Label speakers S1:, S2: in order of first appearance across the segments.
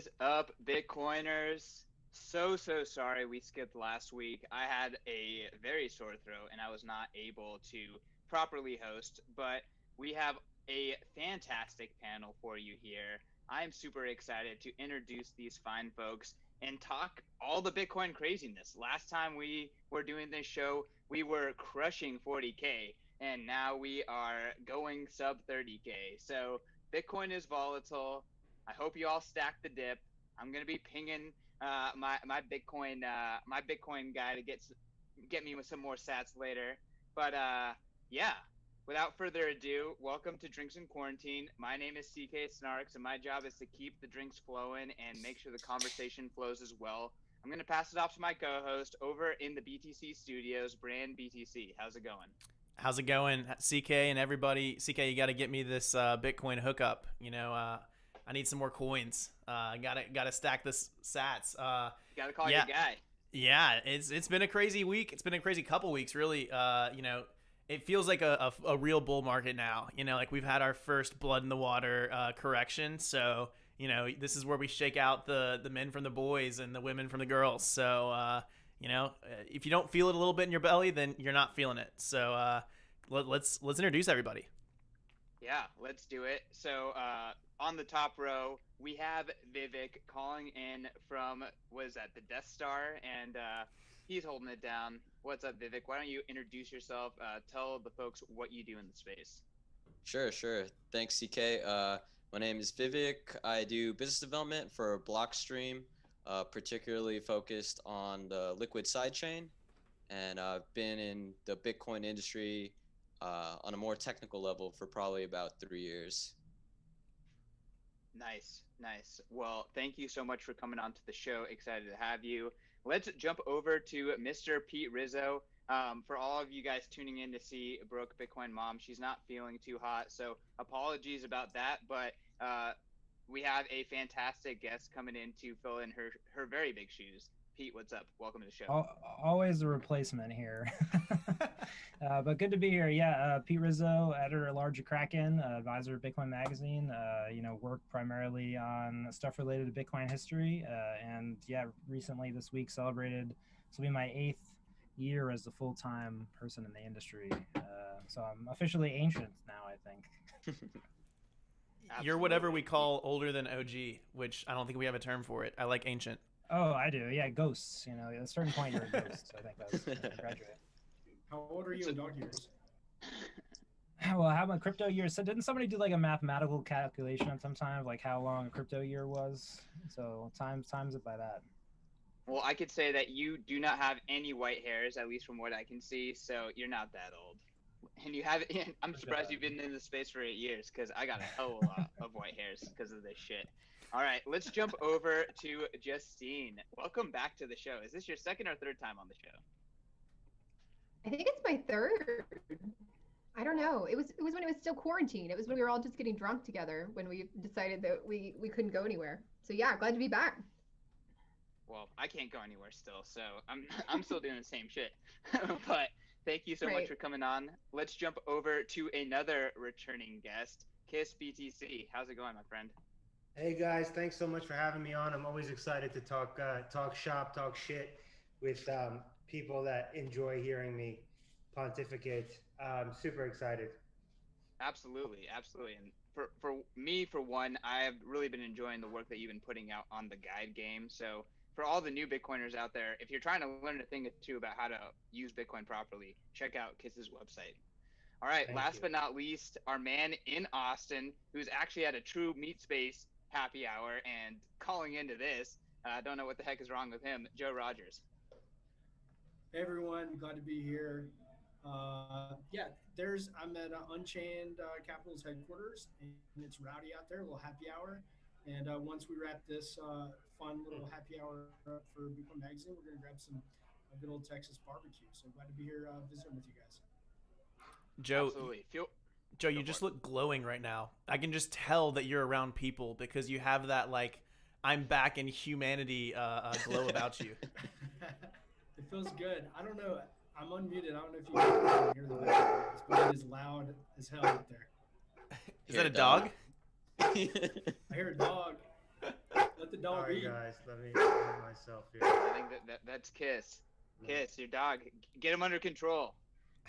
S1: is up, Bitcoiners? So sorry we skipped last week. I had a very sore throat and I was not able to properly host, but we have a fantastic panel for you here. I'm super excited to introduce these fine folks and talk all the Bitcoin craziness. Last time we were doing this show, we were crushing 40K, and now we are going sub 30K. So Bitcoin is volatile. I hope you all stack the dip. I'm gonna be pinging my Bitcoin guy to get me with some more sats later. But yeah, without further ado, welcome to Drinks in Quarantine. My name is CK Snarks, and my job is to keep the drinks flowing and make sure the conversation flows as well. I'm gonna pass it off to my co-host over in the BTC studios, Bran BTC. How's it going?
S2: How's it going, CK and everybody? CK, you got to get me this Bitcoin hookup. I need some more coins. Gotta stack this Sats.
S1: You gotta call
S2: Yeah,
S1: your guy.
S2: yeah. It's been a crazy week. It's been a crazy couple weeks, really. It feels like a real bull market now. Like we've had our first blood in the water correction. So this is where we shake out the men from the boys and the women from the girls. So if you don't feel it a little bit in your belly, then you're not feeling it. So let's introduce everybody.
S1: Yeah, let's do it. So on the top row, we have Vivik calling in from, what is that, the Death Star, and he's holding it down. What's up, Vivik? Why don't you introduce yourself? Tell the folks what you do in the space.
S3: Sure. Thanks, CK. My name is Vivik. I do business development for Blockstream, particularly focused on the liquid sidechain. And I've been in the Bitcoin industry on a more technical level for probably about 3 years.
S1: Nice. Well, thank you so much for coming on to the show. Excited to have you. Let's jump over to Mr. Pete Rizzo. For all of you guys tuning in to see Brooke Bitcoin Mom, she's not feeling too hot, so apologies about that. But we have a fantastic guest coming in to fill in her very big shoes. Pete, what's up? Welcome to the show.
S4: Always a replacement here. But good to be here. Yeah, Pete Rizzo, editor-at-large of Kraken, advisor of Bitcoin Magazine. Work primarily on stuff related to Bitcoin history. And yeah, recently this week celebrated, this will be my 8th year as a full-time person in the industry. So I'm officially ancient now, I think.
S2: You're whatever we call older than OG, which I don't think we have a term for it. I like ancient.
S4: Oh, I do. Yeah, ghosts. At a certain point, you're a ghost. I think that's graduate.
S5: How old are you in dog years?
S4: Well, how about crypto years? So didn't somebody do like a mathematical calculation at some time of like how long a crypto year was? So times it by that.
S1: Well, I could say that you do not have any white hairs, at least from what I can see, so you're not that old. And you have, I'm surprised you've been in the space for 8 years, because I got a hell of a lot of white hairs because of this shit. All right, let's jump over to Justine. Welcome back to the show. Is this your second or third time on the show?
S6: I think it's my third. I don't know. It was when it was still quarantine. It was when we were all just getting drunk together when we decided that we couldn't go anywhere. So yeah, glad to be back.
S1: Well, I can't go anywhere still, so I'm still doing the same shit. But thank you so much for coming on. Let's jump over to another returning guest, KISBTC. How's it going, my friend?
S7: Hey guys, thanks so much for having me on. I'm always excited to talk shop, talk shit with people that enjoy hearing me pontificate. Super excited.
S1: Absolutely. And for me, for one, I've really been enjoying the work that you've been putting out on the guide game. So for all the new Bitcoiners out there, if you're trying to learn a thing or two about how to use Bitcoin properly, check out KISS's website. All right, last but not least, our man in Austin, who's actually at a true meat space happy hour and calling into this. I don't know what the heck is wrong with him. Joe Rodgers.
S5: Hey everyone, glad to be here. I'm at Unchained Capital's headquarters, and it's rowdy out there, a little happy hour. And once we wrap this fun little happy hour up for Bitcoin Magazine, we're gonna grab some good old Texas barbecue. So glad to be here visiting with you guys.
S2: Joe,
S1: absolutely.
S2: Joe, you just look glowing right now. I can just tell that you're around people because you have that like I'm back in humanity glow about you.
S5: It feels good. I don't know. I'm unmuted. I don't know if you can hear the background, but it is loud as hell out there.
S2: Is that a dog?
S5: I hear a dog. Let the
S7: All
S5: dog
S7: right,
S5: eat.
S7: guys, let me mute myself here.
S1: I think that's Kiss. Kiss, your dog. Get him under control.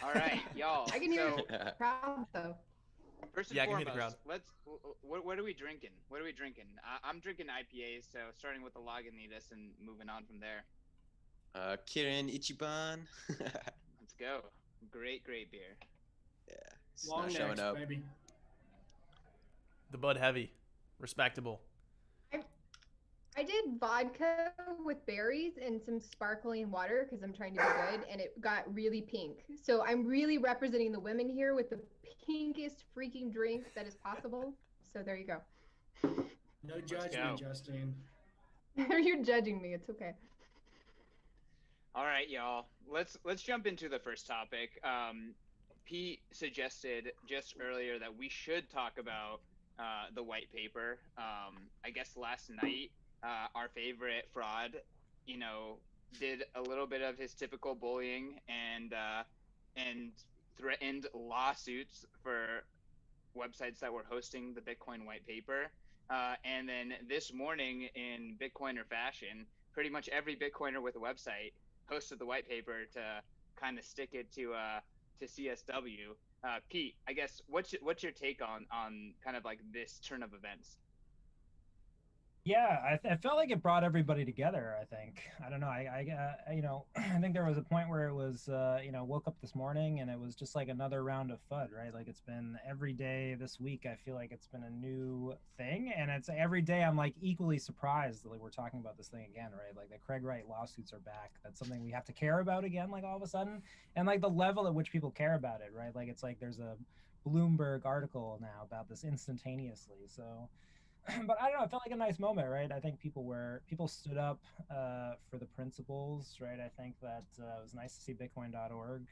S1: All right, y'all.
S6: I can hear
S1: So
S6: the crowd though.
S1: first and
S2: Yeah, I can hear the
S1: foremost,
S2: crowd.
S1: what are we drinking? What are we drinking? I'm drinking IPAs, so starting with the Lagunitas and moving on from there.
S3: Kirin Ichiban.
S1: Let's go. Great beer.
S3: Yeah, it's
S5: Long
S3: not showing
S5: necks,
S3: up.
S5: baby.
S2: The Bud Heavy, respectable.
S6: I did vodka with berries and some sparkling water because I'm trying to be good, and it got really pink. So I'm really representing the women here with the pinkest freaking drink that is possible. So there you go.
S5: No
S1: go.
S5: judgment, Justine.
S6: You're judging me. It's okay.
S1: All right, y'all. Let's jump into the first topic. Pete suggested just earlier that we should talk about the white paper. I guess last night, our favorite fraud, did a little bit of his typical bullying and threatened lawsuits for websites that were hosting the Bitcoin white paper. And then this morning, in Bitcoiner fashion, pretty much every Bitcoiner with a website hosted the white paper to kind of stick it to CSW. Pete, I guess what's your take on kind of like this turn of events?
S4: Yeah, I felt like it brought everybody together. I think I don't know. I think there was a point where it was woke up this morning and it was just like another round of FUD, right? Like it's been every day this week. I feel like it's been a new thing, and it's every day I'm like equally surprised that like we're talking about this thing again, right? Like the Craig Wright lawsuits are back. That's something we have to care about again, like all of a sudden, and like the level at which people care about it, right? Like it's like there's a Bloomberg article now about this instantaneously. So. But I don't know. It felt like a nice moment, right? I think people stood up for the principles, right? I think that it was nice to see Bitcoin.org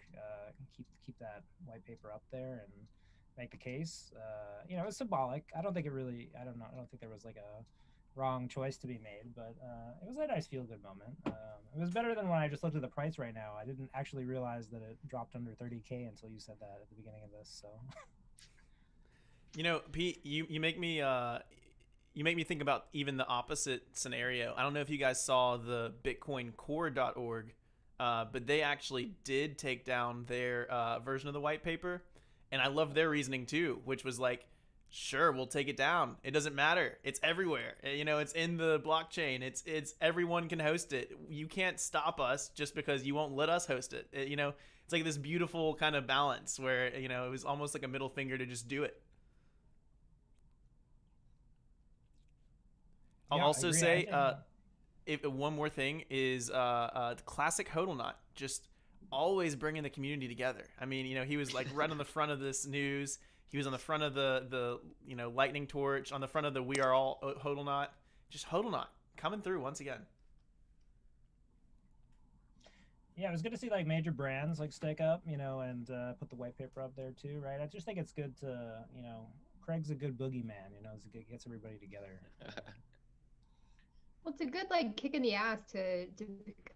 S4: keep that white paper up there and make the case. It was symbolic. I don't think it really. I don't know. I don't think there was like a wrong choice to be made, but it was a nice feel-good moment. It was better than when I just looked at the price right now. I didn't actually realize that it dropped under 30K until you said that at the beginning of this. So.
S2: Pete, you make me. You make me think about even the opposite scenario. I don't know if you guys saw the bitcoincore.org, but they actually did take down their version of the white paper. And I love their reasoning too, which was like, sure, we'll take it down. It doesn't matter. It's everywhere. It's in the blockchain. It's everyone can host it. You can't stop us just because you won't let us host it. It's like this beautiful kind of balance where, it was almost like a middle finger to just do it. I'll also say, if one more thing is the classic Hodlnaut, just always bringing the community together. I mean, he was like right on the front of this news. He was on the front of the lightning torch, on the front of the We Are All Hodlnaut. Just Hodlnaut coming through once again.
S4: Yeah, it was good to see like major brands like stick up, and put the white paper up there too, right? I just think it's good to, Craig's a good boogeyman, gets everybody together.
S6: Well, it's a good like kick in the ass to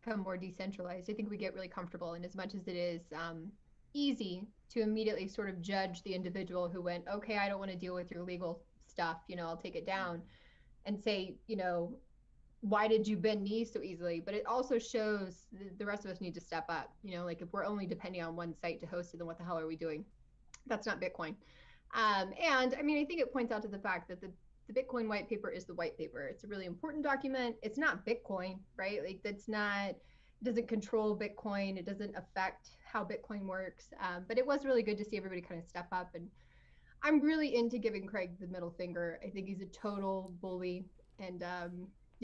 S6: become more decentralized. I think we get really comfortable, and as much as it is easy to immediately sort of judge the individual who went, okay, I don't want to deal with your legal stuff, I'll take it down, and say, why did you bend knees so easily? But it also shows the rest of us need to step up. Like if we're only depending on one site to host it, then what the hell are we doing? That's not Bitcoin. And I mean, I think it points out to the fact that the Bitcoin white paper is the white paper. It's a really important document. It's not Bitcoin, right? Like it doesn't control Bitcoin. It doesn't affect how Bitcoin works. But it was really good to see everybody kind of step up. And I'm really into giving Craig the middle finger. I think he's a total bully. And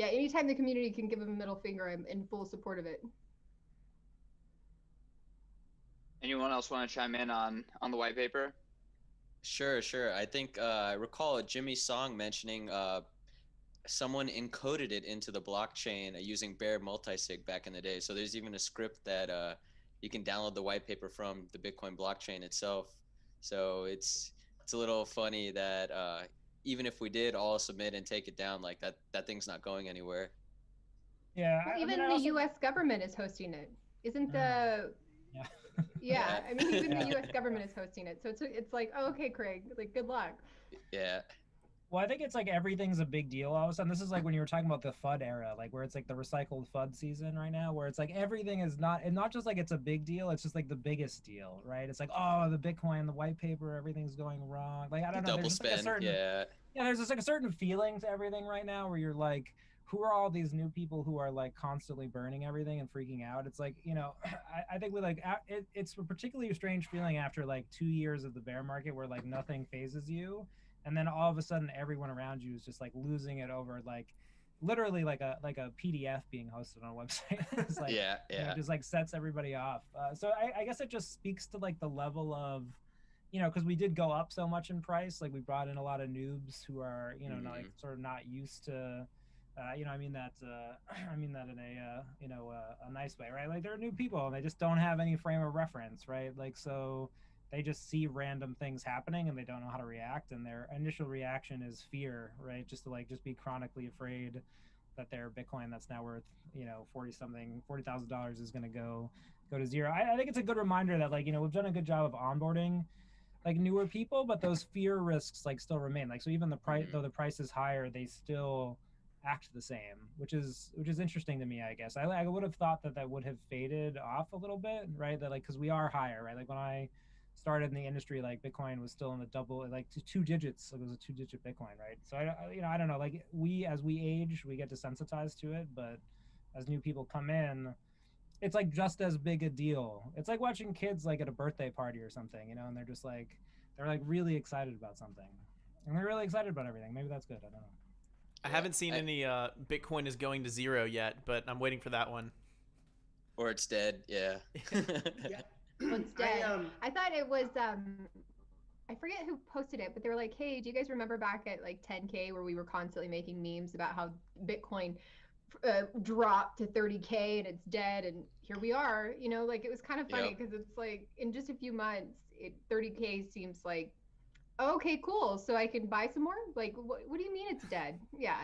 S6: anytime the community can give him a middle finger, I'm in full support of it.
S1: Anyone else want to chime in on the white paper?
S3: Sure. I think I recall Jimmy Song mentioning someone encoded it into the blockchain using bare multisig back in the day. So there's even a script that you can download the white paper from the Bitcoin blockchain itself. So it's a little funny that even if we did all submit and take it down, like that thing's not going anywhere.
S4: Yeah.
S6: Well, even the U.S. government is hosting it. Isn't the
S4: Yeah.
S6: Yeah, I mean, even the U.S. government is hosting it, so it's like, oh, okay, Craig, like, good luck.
S3: Yeah.
S4: Well, I think it's like everything's a big deal all of a sudden. This is like when you were talking about the FUD era, like where it's like the recycled FUD season right now, where it's like everything is not, and not just like it's a big deal, it's just like the biggest deal, right? It's like, oh, the Bitcoin, the white paper, everything's going wrong. Like, I don't know,
S3: Double
S4: there's just like a
S3: spend,
S4: certain,
S3: yeah.
S4: yeah, there's just like a certain feeling to everything right now where you're like, who are all these new people who are like constantly burning everything and freaking out? It's like, you know, I think we like, it's a particularly strange feeling after like 2 years of the bear market where like nothing phases you. And then all of a sudden everyone around you is just like losing it over like literally like a PDF being hosted on a website. It's like,
S3: Yeah,
S4: you know,
S3: yeah.
S4: it just like sets everybody off. So I guess it just speaks to like the level of, you know, because we did go up so much in price. Like we brought in a lot of noobs who are, you know, not, like sort of not used to, you know, I mean that, I mean that in a, you know, a nice way, right? Like they're new people and they just don't have any frame of reference, right? Like so, they just see random things happening and they don't know how to react, and their initial reaction is fear, right? Just to like just be chronically afraid that their Bitcoin that's now worth, you know, $40,000 is going to go to zero. I think it's a good reminder that like, you know, we've done a good job of onboarding like newer people, but those fear risks like still remain. Like so even the price, though the price is higher, they still act the same, which is interesting to me, I guess. I would have thought that would have faded off a little bit, right? That like because we are higher, right? Like when I started in the industry, like Bitcoin was still in the double, like two digits. Like it was a 2-digit Bitcoin, right? So you know, I don't know. Like as we age, we get desensitized to it, but as new people come in, it's like just as big a deal. It's like watching kids like at a birthday party or something, you know, and they're like really excited about something, and they're really excited about everything. Maybe that's good. I don't know.
S2: I haven't seen any Bitcoin is going to zero yet, but I'm waiting for that one.
S3: Or it's dead, yeah.
S7: Yeah.
S6: Well, it's dead. I thought it was I forget who posted it, but they were like, "Hey, do you guys remember back at like 10K where we were constantly making memes about how Bitcoin dropped to 30K and it's dead, and here we are." You know, like it was kind of funny because it's like in just a few months, 30K seems like, oh, okay, cool. So I can buy some more. Like, what do you mean it's dead? Yeah,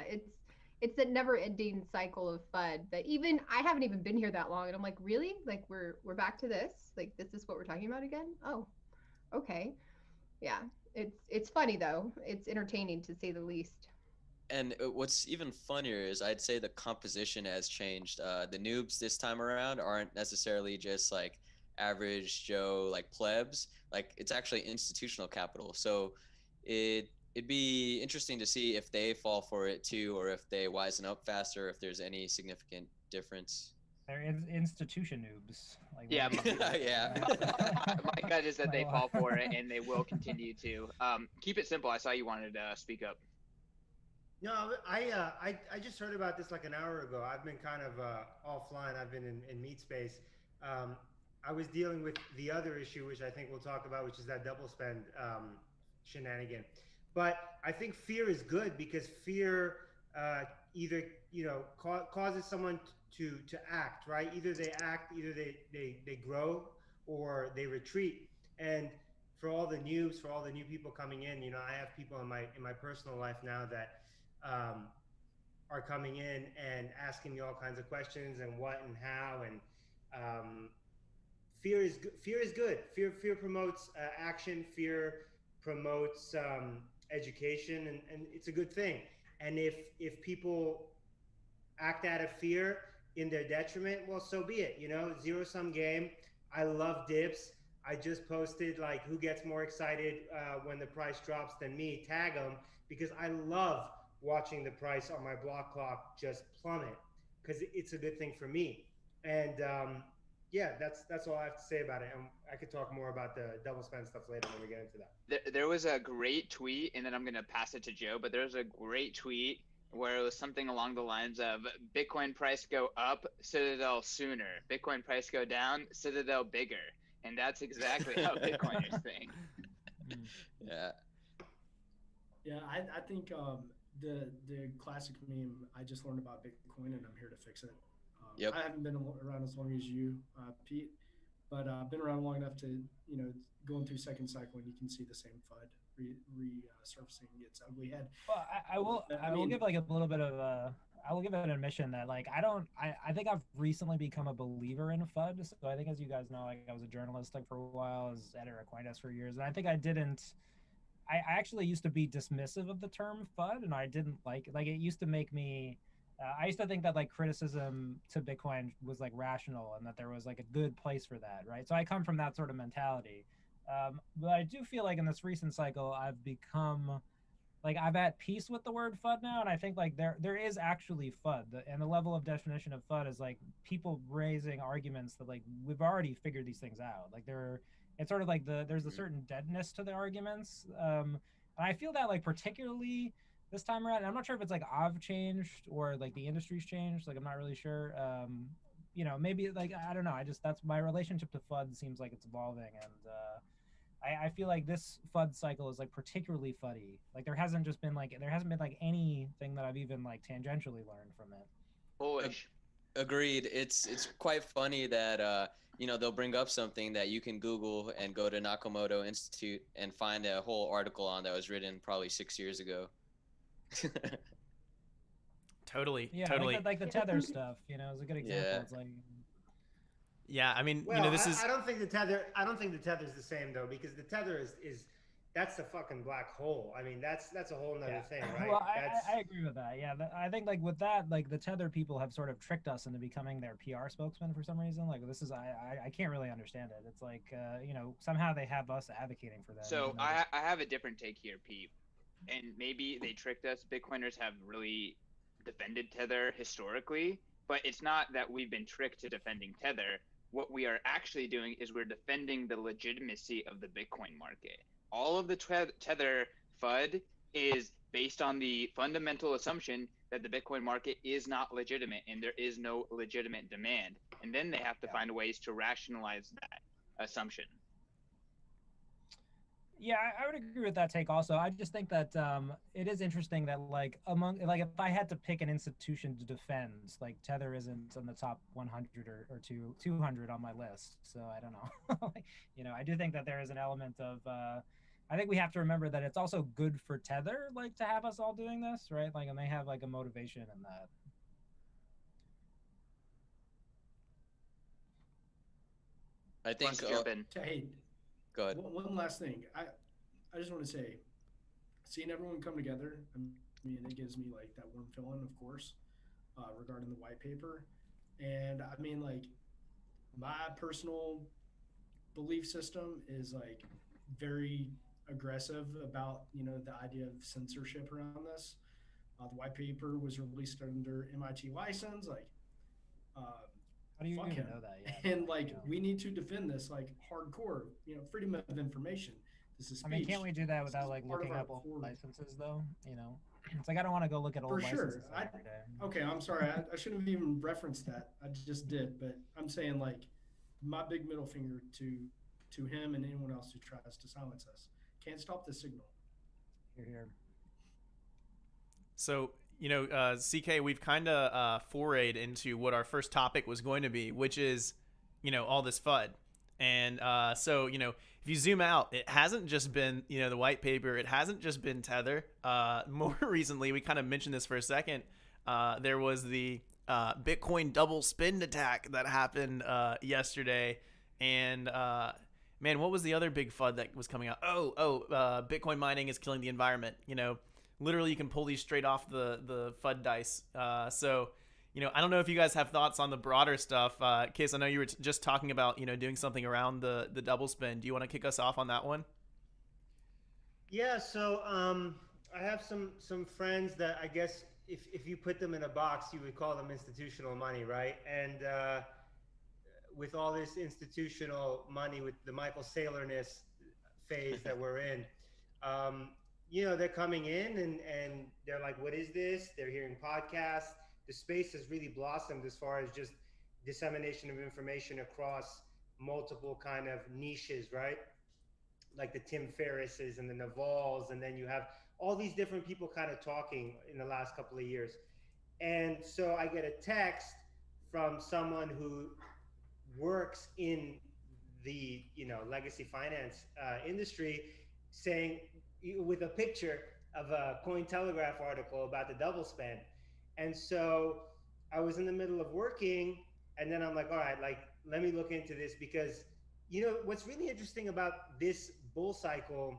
S6: it's that never-ending cycle of FUD that even I haven't even been here that long, and I'm like, really? Like we're back to this? Like this is what we're talking about again? Oh, okay. Yeah, it's funny though. It's entertaining to say the least.
S3: And what's even funnier is I'd say the composition has changed. The noobs this time around aren't necessarily just like average Joe, like plebs. Like it's actually institutional capital. So it'd be interesting to see if they fall for it too, or if they wisen up faster, if there's any significant difference.
S4: They're institution noobs. Like
S1: Yeah,
S3: yeah.
S1: my gut is that they fall for it and they will continue to. Keep it simple. I saw you wanted to speak up.
S7: No, I just heard about this like an hour ago. I've been kind of offline. I've been in meat space. I was dealing with the other issue, which I think we'll talk about, which is that double spend shenanigan. But I think fear is good because fear either causes someone to act, right? Either they act, either they grow, or they retreat. And for all the noobs, for all the new people coming in, you know, I have people in my personal life now that are coming in and asking me all kinds of questions and what and how, and fear is good. Fear promotes action. Fear promotes education, and it's a good thing. And if people act out of fear in their detriment, well, so be it. You know, zero-sum game. I love dips. I just posted like who gets more excited when the price drops than me. Tag them, because I love watching the price on my block clock just plummet, because it's a good thing for me. And yeah, that's all I have to say about it. And I could talk more about the double spend stuff later when we get into that.
S1: There was a great tweet, and then I'm gonna pass it to Joe. But there was a great tweet where it was something along the lines of Bitcoin price go up, Citadel sooner. Bitcoin price go down, Citadel bigger. And that's exactly how Bitcoiners think.
S3: Yeah.
S5: Yeah, I think the classic meme, I just learned about Bitcoin and I'm here to fix it.
S3: Yep.
S5: I haven't been around as long as you, Pete, but I've been around long enough to, you know, going through second cycle and you can see the same FUD resurfacing its ugly head.
S4: Well, I will give like a little bit of I will give it an admission that like I think I've recently become a believer in FUD. So I think, as you guys know, like I was a journalist like for a while, I was editor at Coindesk for years, and I think I I actually used to be dismissive of the term FUD, and I didn't like it used to make me. I used to think that like criticism to Bitcoin was like rational and that there was like a good place for that, right? So I come from that sort of mentality. But I do feel like in this recent cycle, I've become like I'm at peace with the word FUD now, and I think like there is actually FUD, and the level of definition of FUD is like people raising arguments that like we've already figured these things out. Like it's sort of like there's a certain deadness to the arguments, and I feel that like particularly this time around. And I'm not sure if it's like I've changed or like the industry's changed. Like I'm not really sure. Maybe like I don't know. I just that's my relationship to FUD seems like it's evolving, and I feel like this FUD cycle is like particularly FUDdy. Like there hasn't been like anything that I've even like tangentially learned from it.
S1: Bullish.
S3: Agreed. It's quite funny that they'll bring up something that you can Google and go to Nakamoto Institute and find a whole article on that was written probably 6 years ago.
S2: Totally.
S4: Yeah,
S2: totally.
S4: like the tether stuff, is a good example.
S3: Yeah.
S4: It's like
S2: Yeah, I mean,
S7: Well,
S2: this is.
S7: I don't think the tether. I don't think the tether is the same though, because the tether is that's the fucking black hole. I mean, that's a whole nother thing, right?
S4: Well, I agree with that. Yeah, I think like with that, like the tether people have sort of tricked us into becoming their PR spokesman for some reason. Like this is I can't really understand it. It's like somehow they have us advocating for them.
S1: So I have a different take here, Pete. And maybe they tricked us. Bitcoiners have really defended Tether historically, but it's not that we've been tricked to defending Tether. What we are actually doing is we're defending the legitimacy of the Bitcoin market. All of the Tether FUD is based on the fundamental assumption that the Bitcoin market is not legitimate and there is no legitimate demand. And then they have to find ways to rationalize that assumption.
S4: Yeah, I would agree with that take also. I just think that it is interesting that like if I had to pick an institution to defend, like Tether isn't in the top 100 or 200 on my list. So I don't know. I do think that there is an element of I think we have to remember that it's also good for Tether like to have us all doing this, right? Like, and they have like a motivation in that.
S3: I think.
S5: Hey,
S3: Go ahead.
S5: one last thing. I just want to say, seeing everyone come together, I mean, it gives me like that warm feeling, of course, regarding the white paper. And I mean, like, my personal belief system is like very aggressive about, the idea of censorship around this. The white paper was released under MIT license, like,
S4: how do you even know that? Yeah,
S5: and like we need to defend this like hardcore, freedom of information. This is speech.
S4: I mean, can't we do that without like looking up all licenses though? It's like I don't want to go look at old licenses every day.
S5: Okay, I'm sorry. I shouldn't have even referenced that. I just did, but I'm saying like my big middle finger to him and anyone else who tries to silence us. Can't stop the signal.
S4: Here.
S2: So, CK, we've kind of forayed into what our first topic was going to be, which is, all this FUD. And so, if you zoom out, it hasn't just been, the white paper. It hasn't just been Tether. More recently, we kind of mentioned this for a second. There was the Bitcoin double spend attack that happened yesterday. And, man, what was the other big FUD that was coming out? Bitcoin mining is killing the environment. Literally, you can pull these straight off the FUD dice. So, I don't know if you guys have thoughts on the broader stuff. Kis, I know you were just talking about, doing something around the double spend. Do you want to kick us off on that one?
S7: Yeah, so I have some friends that I guess if you put them in a box, you would call them institutional money, right? And with all this institutional money, with the Michael Saylorness phase that we're in, they're coming in and they're like, what is this? They're hearing podcasts. The space has really blossomed as far as just dissemination of information across multiple kind of niches, right? Like the Tim Ferrisses and the Navals, and then you have all these different people kind of talking in the last couple of years. And so I get a text from someone who works in the legacy finance industry, saying with a picture of a Cointelegraph article about the double spend. And so I was in the middle of working, and then I'm like, all right, like let me look into this, because what's really interesting about this bull cycle,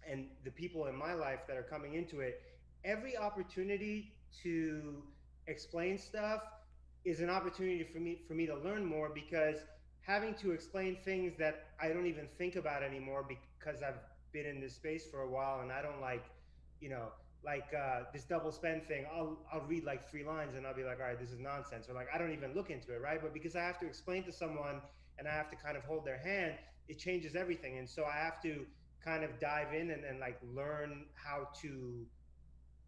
S7: and the people in my life that are coming into it, every opportunity to explain stuff is an opportunity for me to learn more, because having to explain things that I don't even think about anymore because I've been in this space for a while, and I don't like, you know, this double spend thing. I'll read like 3 lines and I'll be like, all right, this is nonsense, or like I don't even look into it, right? But because I have to explain to someone and I have to kind of hold their hand, it changes everything. And so I have to kind of dive in and like learn how to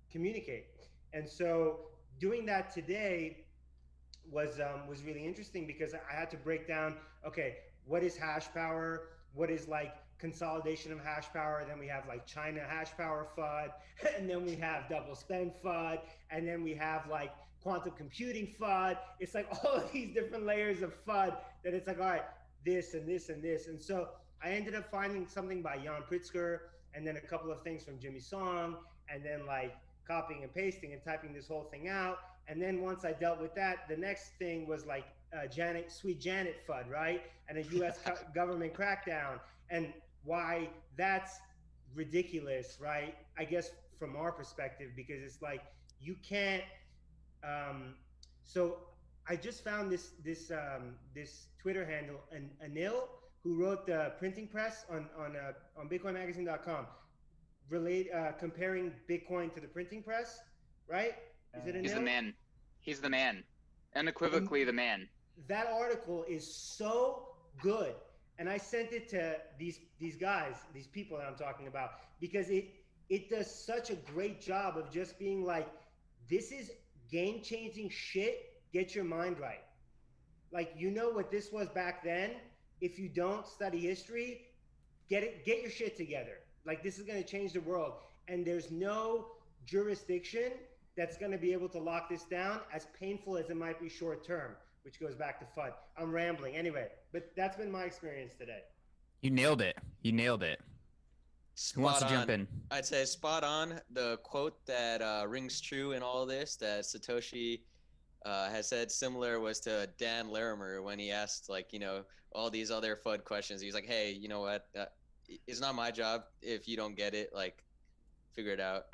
S7: communicate. And so doing that today was really interesting, because I had to break down, okay, what is hash power? What is like consolidation of hash power? Then we have like China hash power FUD, and then we have double spend FUD, and then we have like quantum computing FUD. It's like all of these different layers of FUD that it's like, all right, this and this and this. And so I ended up finding something by Jan Pritzker, and then a couple of things from Jimmy Song, and then like copying and pasting and typing this whole thing out. And then once I dealt with that, the next thing was like Sweet Janet FUD, right? And a U.S. government crackdown, and why that's ridiculous, right? I guess from our perspective, because it's like you can't. So I just found this Twitter handle, Anil, who wrote the printing press on BitcoinMagazine.com, comparing Bitcoin to the printing press, right? Is it Anil?
S1: He's the man. He's the man. Unequivocally the man.
S7: That article is so good, and I sent it to these guys, these people that I'm talking about, because it does such a great job of just being like, this is game-changing shit. Get your mind right. Like, you know what this was back then. If you don't study history, get your shit together. Like, this is going to change the world, and there's no jurisdiction that's going to be able to lock this down, as painful as it might be short term, which goes back to FUD. I'm rambling anyway, but that's been my experience today.
S8: You nailed it. You nailed it. Who wants to jump in?
S3: I'd say spot on. The quote that rings true in all this that Satoshi has said similar was to Dan Larimer when he asked, like, you know, all these other FUD questions. He's like, hey, you know what? It's not my job if you don't get it. Like, figure it out.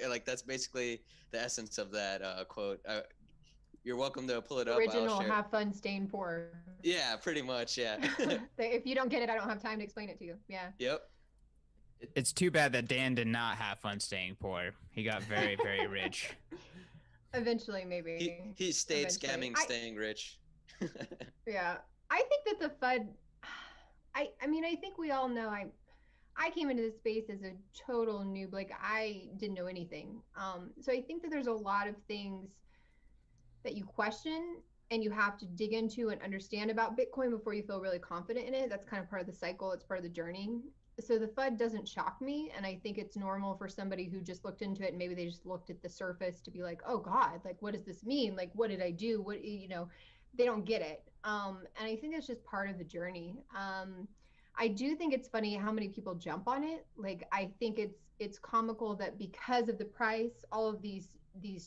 S3: Like, that's basically the essence of that quote. You're welcome to pull it up.
S6: Original, have fun, staying poor.
S3: Yeah, pretty much. Yeah.
S6: If you don't get it, I don't have time to explain it to you. Yeah.
S3: Yep.
S8: It's too bad that Dan did not have fun staying poor. He got very, very rich.
S6: Eventually, maybe.
S3: He stayed scamming, staying rich.
S6: Yeah. I think that the FUD, I mean, I think we all know I came into this space as a total noob. Like, I didn't know anything. So I think that there's a lot of things that you question and you have to dig into and understand about Bitcoin before you feel really confident in it. That's kind of part of the cycle. It's part of the journey. So the FUD doesn't shock me. And I think it's normal for somebody who just looked into it and maybe they just looked at the surface to be like, oh God, like, what does this mean? Like, what did I do? What, you know, they don't get it. And I think it's just part of the journey. I do think it's funny how many people jump on it. Like, I think it's comical that because of the price, all of these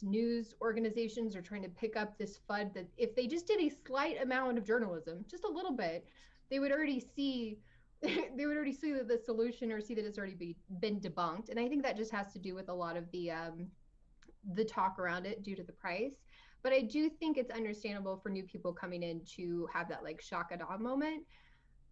S6: news organizations are trying to pick up this FUD that if they just did a slight amount of journalism, just a little bit, they would already see that the solution, or see that it's already been debunked. And I think that just has to do with a lot of the talk around it due to the price. But I do think it's understandable for new people coming in to have that like shock and awe moment.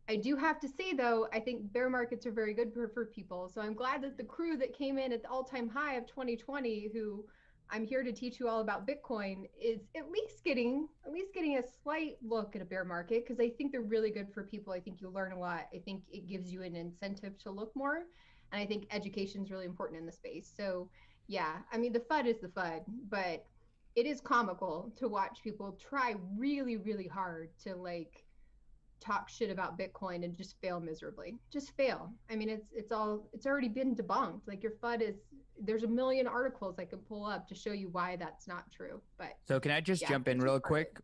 S6: I do have to say, though, I think bear markets are very good for people. So I'm glad that the crew that came in at the all-time high of 2020, who I'm here to teach you all about Bitcoin, is at least getting a slight look at a bear market, because I think they're really good for people. I think you learn a lot. I think it gives you an incentive to look more. And I think education is really important in the space. So yeah, I mean, the FUD is the FUD, but it is comical to watch people try really, really hard to like talk shit about Bitcoin and just fail miserably. Just fail. I mean, it's already been debunked. Like, your FUD is, there's a million articles I could pull up to show you why that's not true. But
S8: so can I just jump in real quick?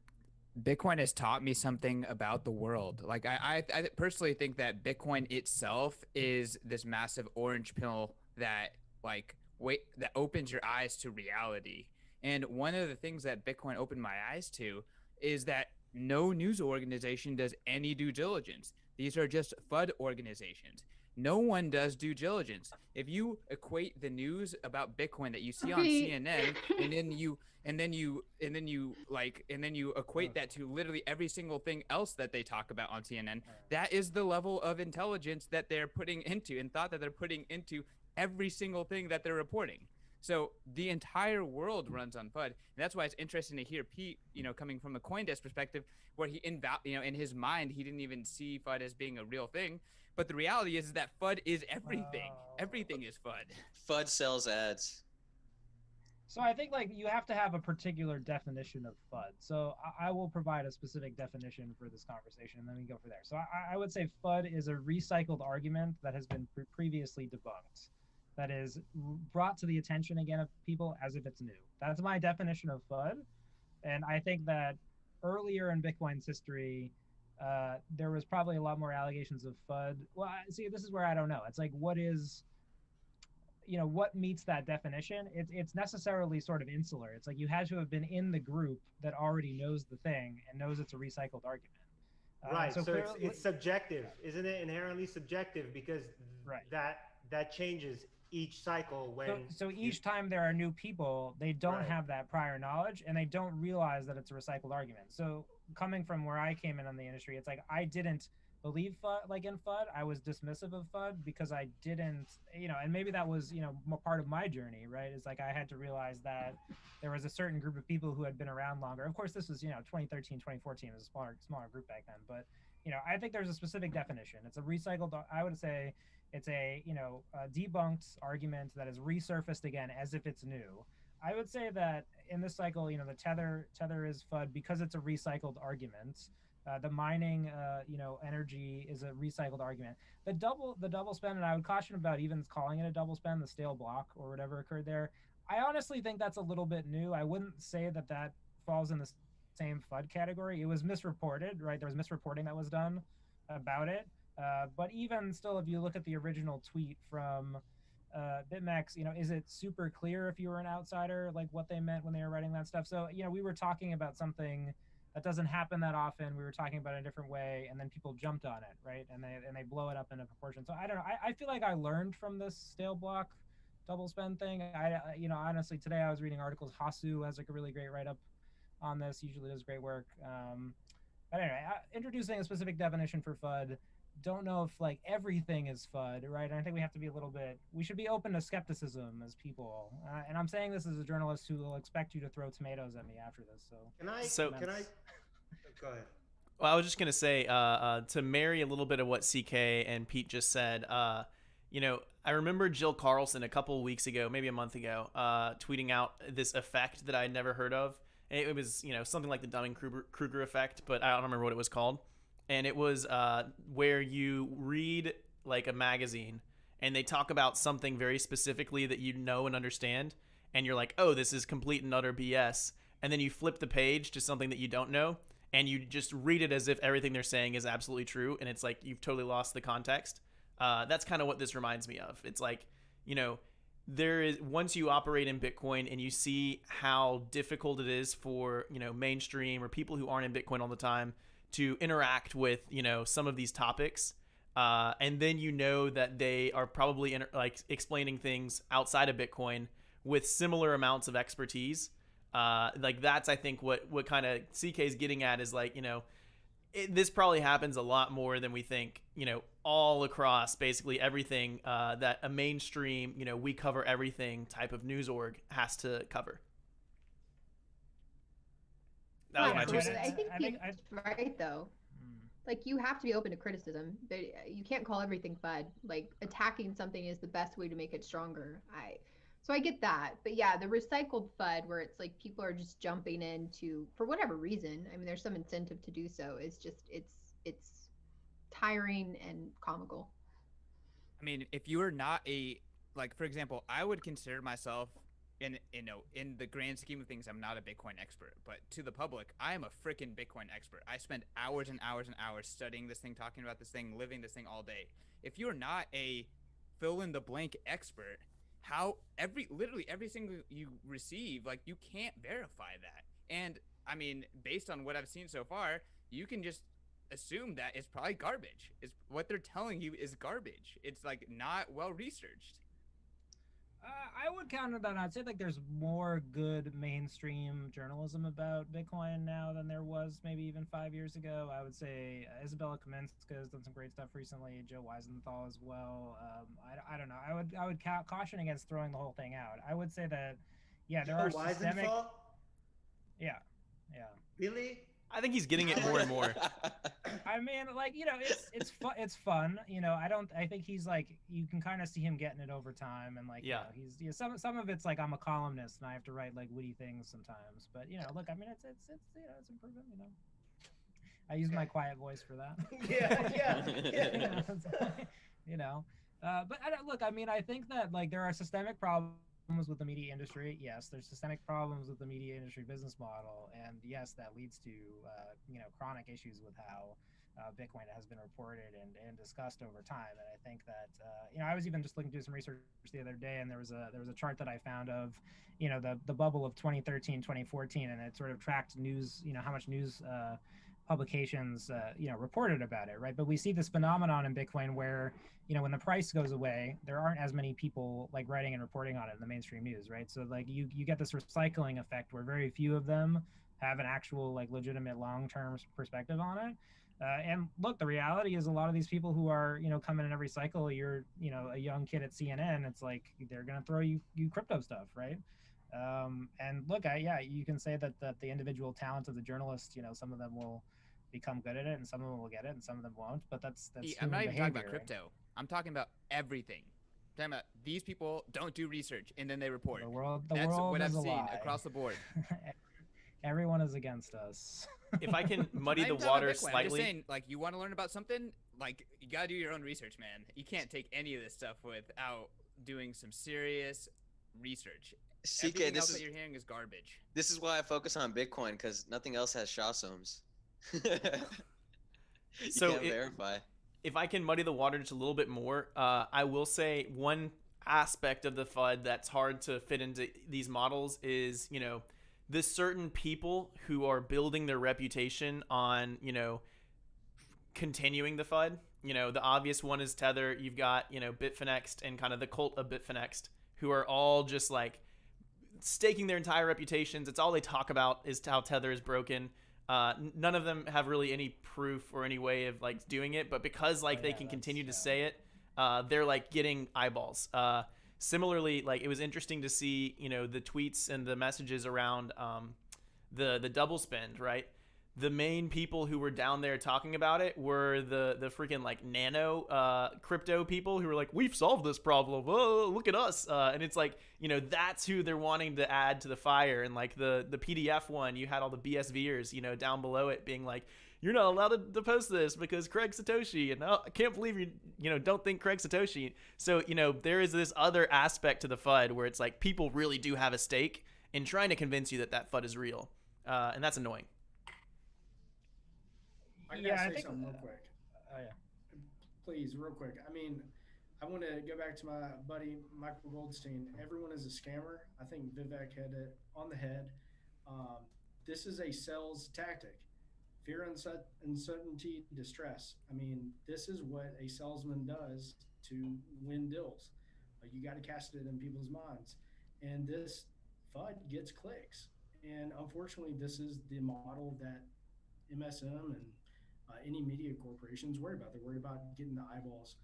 S8: Bitcoin has taught me something about the world. Like, I personally think that Bitcoin itself is this massive orange pill that that opens your eyes to reality. And one of the things that Bitcoin opened my eyes to is that no news organization does any due diligence. These are just FUD organizations. no one does due diligence. If you equate the news about Bitcoin that you see on
S6: Right.
S8: CNN, and then you equate that to literally every single thing else that they talk about on CNN, that is the level of intelligence that they're putting into and thought that they're putting into every single thing that they're reporting. So the entire world runs on FUD, and that's why it's interesting to hear Pete, coming from a CoinDesk perspective, where in his mind he didn't even see FUD as being a real thing. But the reality is that FUD is everything. Everything is FUD.
S3: FUD sells ads.
S4: So I think like you have to have a particular definition of FUD. So I will provide a specific definition for this conversation, and then we go from there. So I would say FUD is a recycled argument that has been previously debunked, that is brought to the attention again of people as if it's new. That's my definition of FUD. And I think that earlier in Bitcoin's history, there was probably a lot more allegations of FUD. Well, see, this is where I don't know. It's like, what meets that definition? It's necessarily sort of insular. It's like you had to have been in the group that already knows the thing and knows it's a recycled argument.
S7: Right. So
S4: clearly,
S7: it's subjective, isn't it? Inherently subjective, because
S4: right.
S7: that changes each cycle when.
S4: So each time there are new people, they don't have that prior knowledge and they don't realize that it's a recycled argument. So coming from where I came in the industry, it's like I didn't believe FUD, in FUD. I was dismissive of FUD because I didn't, and maybe that was, part of my journey, right? It's like I had to realize that there was a certain group of people who had been around longer. Of course, this was, 2013, 2014, it was a smaller group back then. But, I think there's a specific definition. It's a recycled, I would say it's a, a debunked argument that is resurfaced again as if it's new. I would say that in this cycle, the tether is FUD because it's a recycled argument. The mining, energy is a recycled argument. The double spend, and I would caution about even calling it a double spend, the stale block or whatever occurred there. I honestly think that's a little bit new. I wouldn't say that falls in the same FUD category. It was misreported, right? There was misreporting that was done about it. But even still, if you look at the original tweet from BitMEX, is it super clear if you were an outsider, like what they meant when they were writing that stuff? So, we were talking about something that doesn't happen that often. We were talking about it in a different way, and then people jumped on it, right? And they blow it up in a proportion. So I don't know. I feel like I learned from this stale block double spend thing. Honestly, today I was reading articles. Hasu has like a really great write-up on this. Usually does great work. But anyway, introducing a specific definition for FUD. Don't know if like everything is FUD, right? And I think we have to be we should be open to skepticism as people. And I'm saying this as a journalist who will expect you to throw tomatoes at me after this. So
S7: can I go ahead.
S2: Well, I was just gonna say to marry a little bit of what CK and Pete just said. I remember Jill Carlson a couple of weeks ago, maybe a month ago, tweeting out this effect that I had never heard of. It was something like the Dunning-Kruger effect, but I don't remember what it was called. And it was where you read like a magazine and they talk about something very specifically that you know and understand, and you're like, oh, this is complete and utter BS. And then you flip the page to something that you don't know, and you just read it as if everything they're saying is absolutely true, and it's like you've totally lost the context. That's kind of what this reminds me of. It's like, there is, once you operate in Bitcoin and you see how difficult it is for, mainstream or people who aren't in Bitcoin all the time to interact with, some of these topics. And then that they are probably explaining things outside of Bitcoin with similar amounts of expertise. That's, I think, what kind of CK is getting at is like, this probably happens a lot more than we think, all across basically everything that a mainstream, we cover everything type of news org has to cover. That was my 2 cents.
S6: I think Pete's right, though. Like, you have to be open to criticism. But you can't call everything FUD. Like, attacking something is the best way to make it stronger. So I get that. But yeah, the recycled FUD, where it's like people are just jumping into, for whatever reason, I mean, there's some incentive to do so. It's just, it's tiring and comical.
S8: I mean, if you are not for example, I would consider myself, in the grand scheme of things, I'm not a Bitcoin expert, but to the public, I am a freaking Bitcoin expert. I spend hours and hours and hours studying this thing, talking about this thing, living this thing all day. If you're not a fill in the blank expert, literally every single you receive, like, you can't verify that. And I mean, based on what I've seen so far, you can just assume that it's probably garbage. It's what they're telling you is garbage. It's like not well researched.
S4: I would counter that. I'd say like there's more good mainstream journalism about Bitcoin now than there was maybe even 5 years ago. I would say Isabella Kaminska has done some great stuff recently. Joe Weisenthal as well. I don't know. I would caution against throwing the whole thing out. I would say that yeah, there are systemic.
S7: Weisenthal?
S4: Yeah.
S7: Really?
S2: I think he's getting it more and more.
S4: I mean, like, it's fun. It's fun. I think he's like, you can kind of see him getting it over time, and like, he's some of it's like I'm a columnist and I have to write like witty things sometimes. But look, I mean, it's improving. I use my quiet voice for that.
S7: Yeah.
S4: But look, I mean, I think that like there are systemic problems with the media industry. Yes, there's systemic problems with the media industry business model, and yes, that leads to chronic issues with how Bitcoin has been reported and discussed over time. And I think that I was even just looking through some research the other day, and there was a chart that I found of the bubble of 2013, 2014, and it sort of tracked news, how much news publications reported about it, right? But we see this phenomenon in Bitcoin where when the price goes away, there aren't as many people like writing and reporting on it in the mainstream news, right? So like you get this recycling effect where very few of them have an actual like legitimate long-term perspective on it. And look, the reality is a lot of these people who are coming in every cycle, you're a young kid at CNN, it's like they're gonna throw you crypto stuff, right? And look, you can say that the individual talent of the journalist, some of them will become good at it and some of them will get it and some of them won't, but that's
S8: I'm not even
S4: behavior,
S8: talking about crypto. I'm talking about everything. I'm talking about these people don't do research and then they report.
S4: The world
S8: That's what I've
S4: is a
S8: seen
S4: lie.
S8: across the board.
S4: Everyone is against us.
S2: If I can muddy the
S8: I'm talking
S2: water
S8: about Bitcoin. I'm
S2: slightly,
S8: just saying, like, you want to learn about something, like, you gotta do your own research, man. You can't take any of this stuff without doing some serious research. Everything else that you're hearing is garbage.
S3: This is why I focus on Bitcoin, because nothing else has Shawsomes. You
S2: So
S3: can't verify.
S2: if I can muddy the water just a little bit more, I will say one aspect of the FUD that's hard to fit into these models is, the certain people who are building their reputation on, continuing the FUD. The obvious one is Tether. You've got, Bitfinex and kind of the cult of Bitfinex, who are all just like staking their entire reputations. It's all they talk about is how Tether is broken. None of them have really any proof or any way of like doing it, but because like they can continue to say it, they're like getting eyeballs. Similarly, like it was interesting to see, the tweets and the messages around the double spend, right? The main people who were down there talking about it were the freaking like nano crypto people who were like, we've solved this problem. Whoa, look at us. And it's like, that's who they're wanting to add to the fire. And like the PDF one, you had all the BSVers, down below it being like, you're not allowed to post this because Craig Satoshi, and I can't believe you don't think Craig Satoshi. So, there is this other aspect to the FUD where it's like people really do have a stake in trying to convince you that FUD is real. And that's annoying.
S5: I gotta say something real quick.
S4: Oh yeah.
S5: Please, real quick. I mean, I want to go back to my buddy Michael Goldstein. Everyone is a scammer. I think Vivek hit it on the head. This is a sales tactic. Fear, uncertainty, distress. I mean, this is what a salesman does to win deals. You got to cast it in people's minds. And this FUD gets clicks. And unfortunately, this is the model that MSM and any media corporations worry about. They're worried about getting the eyeballs.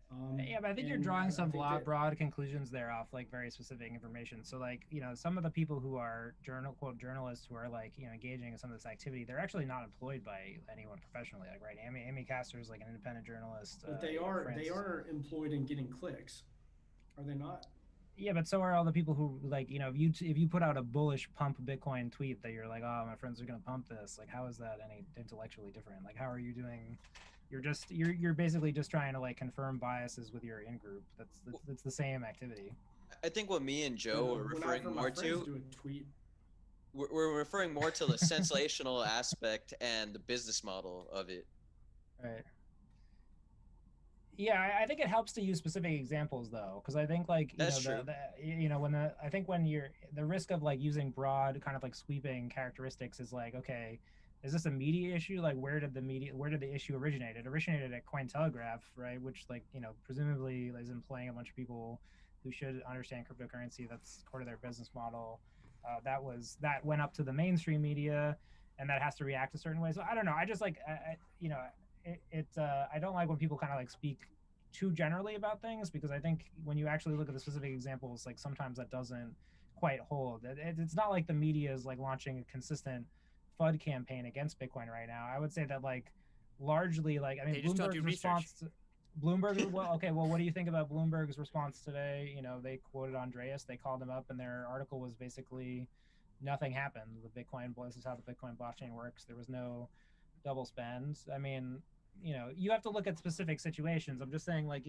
S4: But I think you're drawing some broad conclusions there off like very specific information. So like, some of the people who are quote journalists who are like, engaging in some of this activity, they're actually not employed by anyone professionally. Like, right, Amy Castor is like an independent journalist.
S5: But they are employed in getting clicks, are they not?
S4: Yeah, but so are all the people who like, if you put out a bullish pump Bitcoin tweet that you're like, oh, my friends are gonna pump this. Like, how is that any intellectually different? Like, how are you doing? You're basically just trying to like confirm biases with your in group. That's the same activity.
S3: I think what me and Joe are referring more to,
S5: do a tweet.
S3: we're referring more to the sensational aspect and the business model of it.
S4: Right. Yeah, I think it helps to use specific examples though, because I think like when you're the risk of like using broad kind of like sweeping characteristics is like, okay, is this a media issue? Like, where did the issue originate? It originated at Cointelegraph, right? Which, like, presumably is employing a bunch of people who should understand cryptocurrency. That's core to their business model. That went up to the mainstream media, and that has to react a certain way. So I don't know. I just like, I don't like when people kind of like speak too generally about things, because I think when you actually look at the specific examples, like sometimes that doesn't quite hold. It's not like the media is like launching a consistent FUD campaign against Bitcoin right now. I would say that like largely, like, I mean, Bloomberg's response to Bloomberg. Well, what do you think about Bloomberg's response today? They quoted Andreas. They called him up, and their article was basically nothing happened. This is how the Bitcoin blockchain works. There was no double spend. I mean, you have to look at specific situations. I'm just saying, like,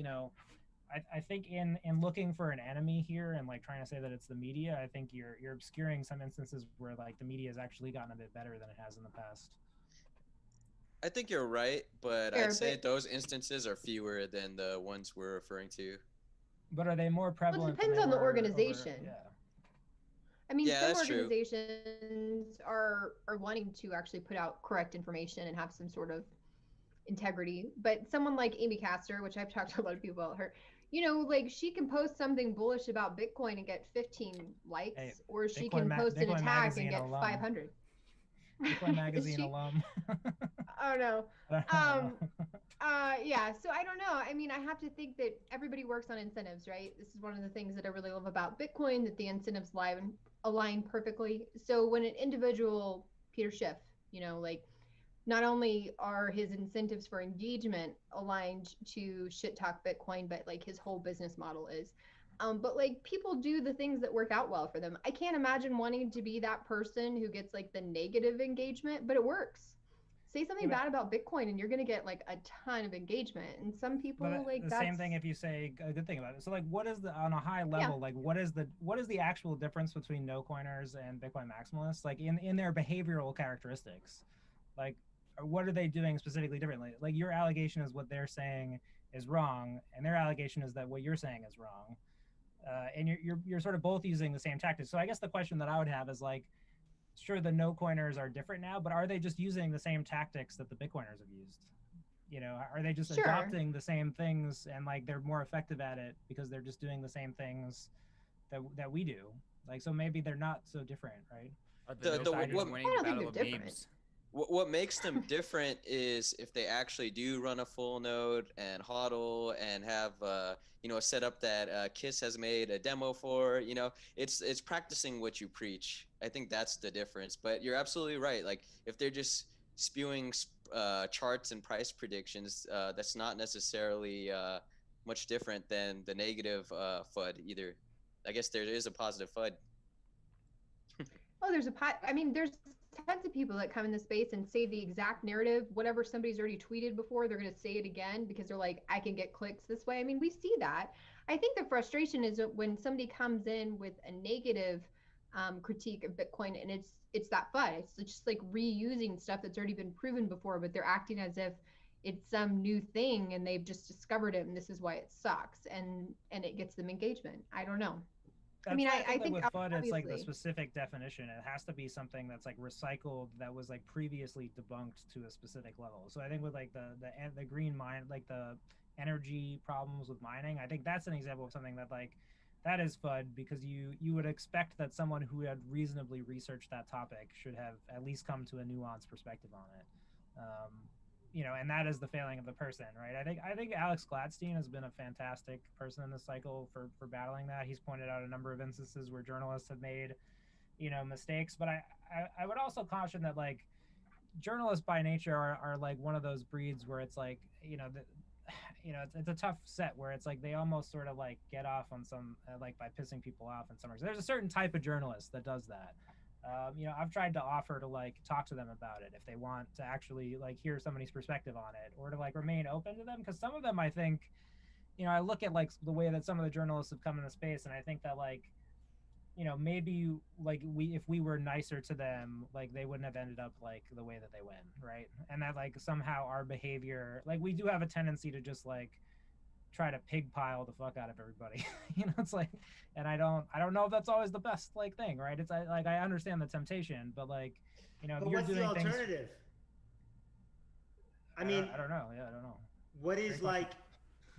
S4: I think in looking for an enemy here and like trying to say that it's the media, I think you're obscuring some instances where like the media has actually gotten a bit better than it has in the past.
S3: I think you're right, but I'd say those instances are fewer than the ones we're referring to.
S4: But are they more prevalent?
S6: Well, it depends on the organization.
S4: Yeah.
S6: I mean, some organizations are wanting to actually put out correct information and have some sort of integrity. But someone like Amy Castor, which I've talked to a lot of people about her, like she can post something bullish about Bitcoin and get 15 likes, or she can post an attack and get 500.
S4: Bitcoin Magazine alum.
S6: Oh no. Yeah, so I don't know. I mean, I have to think that everybody works on incentives, right? This is one of the things that I really love about Bitcoin, that the incentives align perfectly. So when an individual, Peter Schiff, like, not only are his incentives for engagement aligned to shit talk Bitcoin, but like his whole business model is. But like people do the things that work out well for them. I can't imagine wanting to be that person who gets like the negative engagement, but it works. Say something bad about Bitcoin and you're going to get like a ton of engagement. And some people like
S4: the same thing if you say a good thing about it. So like, what is on a high level, like what is the actual difference between no coiners and Bitcoin maximalists? Like in their behavioral characteristics, like, what are they doing specifically differently? Like your allegation is what they're saying is wrong, and their allegation is that what you're saying is wrong. And you're sort of both using the same tactics. So I guess the question that I would have is like, sure, the no coiners are different now, but are they just using the same tactics that the Bitcoiners have used? Are they just adopting the same things, and like they're more effective at it because they're just doing the same things that we do? Like, so maybe they're not so different, right?
S3: What makes them different is if they actually do run a full node and hodl and have a setup that KISS has made a demo for. It's practicing what you preach. I think that's the difference. But you're absolutely right. Like if they're just spewing charts and price predictions, that's not necessarily much different than the negative FUD either. I guess there is a positive FUD.
S6: Oh, there's tons of people that come in the space and say the exact narrative, whatever somebody's already tweeted before, they're going to say it again because they're like, I can get clicks this way. I mean, we see that. I think the frustration is when somebody comes in with a negative critique of Bitcoin, and it's that FUD. It's just like reusing stuff that's already been proven before, but they're acting as if it's some new thing and they've just discovered it and this is why it sucks, and it gets them engagement. I don't know. I think
S4: with FUD, it's like the specific definition. It has to be something that's like recycled, that was like previously debunked to a specific level. So I think with like the green mine, like the energy problems with mining, I think that's an example of something that like that is FUD, because you would expect that someone who had reasonably researched that topic should have at least come to a nuanced perspective on it. And that is the failing of the person, right? I think Alex Gladstein has been a fantastic person in this cycle for battling that. He's pointed out a number of instances where journalists have made, mistakes. But I would also caution that like journalists by nature are like one of those breeds where it's like, it's a tough set where it's like they almost sort of like get off on some like by pissing people off in some ways. There's a certain type of journalist that does that. I've tried to offer to like talk to them about it if they want to actually like hear somebody's perspective on it, or to like remain open to them, because some of them I think, I look at like the way that some of the journalists have come into space, and I think that like, maybe like if we were nicer to them, like they wouldn't have ended up like the way that they went, right? And that like somehow our behavior, like we do have a tendency to just like try to pig pile the fuck out of everybody. It's like, and I don't know if that's always the best like thing, right? It's like I understand the temptation, but like,
S7: but what's the alternative? I mean,
S4: I don't know. Yeah, I don't know.
S7: what is
S4: Great
S7: like,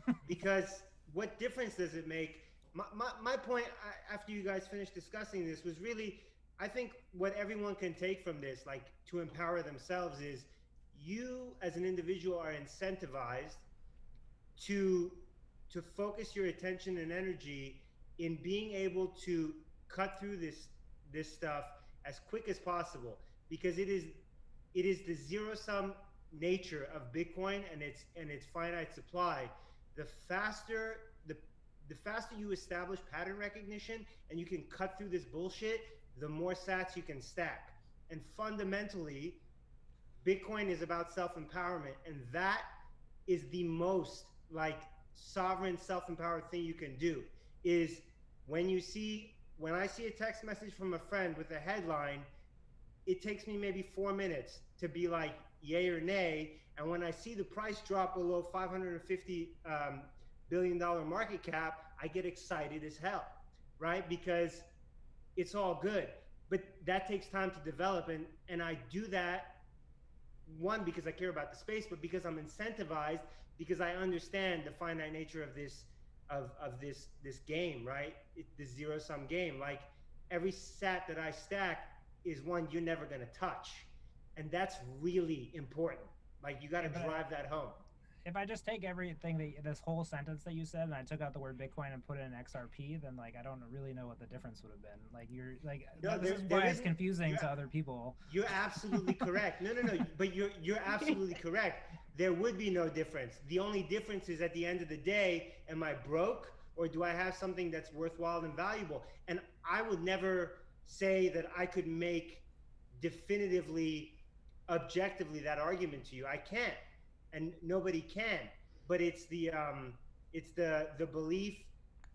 S4: question.
S7: because what difference does it make? My point, after you guys finished discussing this, was really, I think what everyone can take from this, like to empower themselves, is you as an individual are incentivized to focus your attention and energy in being able to cut through this stuff as quick as possible, because it is the zero sum nature of Bitcoin and its finite supply. The faster the faster you establish pattern recognition and you can cut through this bullshit, the more sats you can stack. And fundamentally, Bitcoin is about self-empowerment, and that is the most like sovereign self-empowered thing you can do. Is when I see a text message from a friend with a headline, it takes me maybe 4 minutes to be like yay or nay, and when I see the price drop below $550 billion market cap, I get excited as hell, right? Because it's all good, but that takes time to develop, and I do that, one, because I care about the space, but because I'm incentivized, because I understand the finite nature of this game, right? The zero sum game. Like every sat that I stack is one you're never going to touch, and that's really important. Like you got to drive that home.
S4: If I just take everything this whole sentence that you said and I took out the word Bitcoin and put it in XRP, then like I don't really know what the difference would have been. Like you're like
S7: No,
S4: this is why it's confusing to other people.
S7: You're absolutely correct. No, but you're absolutely correct. There would be no difference. The only difference is at the end of the day, am I broke or do I have something that's worthwhile and valuable? And I would never say that I could make definitively, objectively that argument to you. I can't, and nobody can. But it's the belief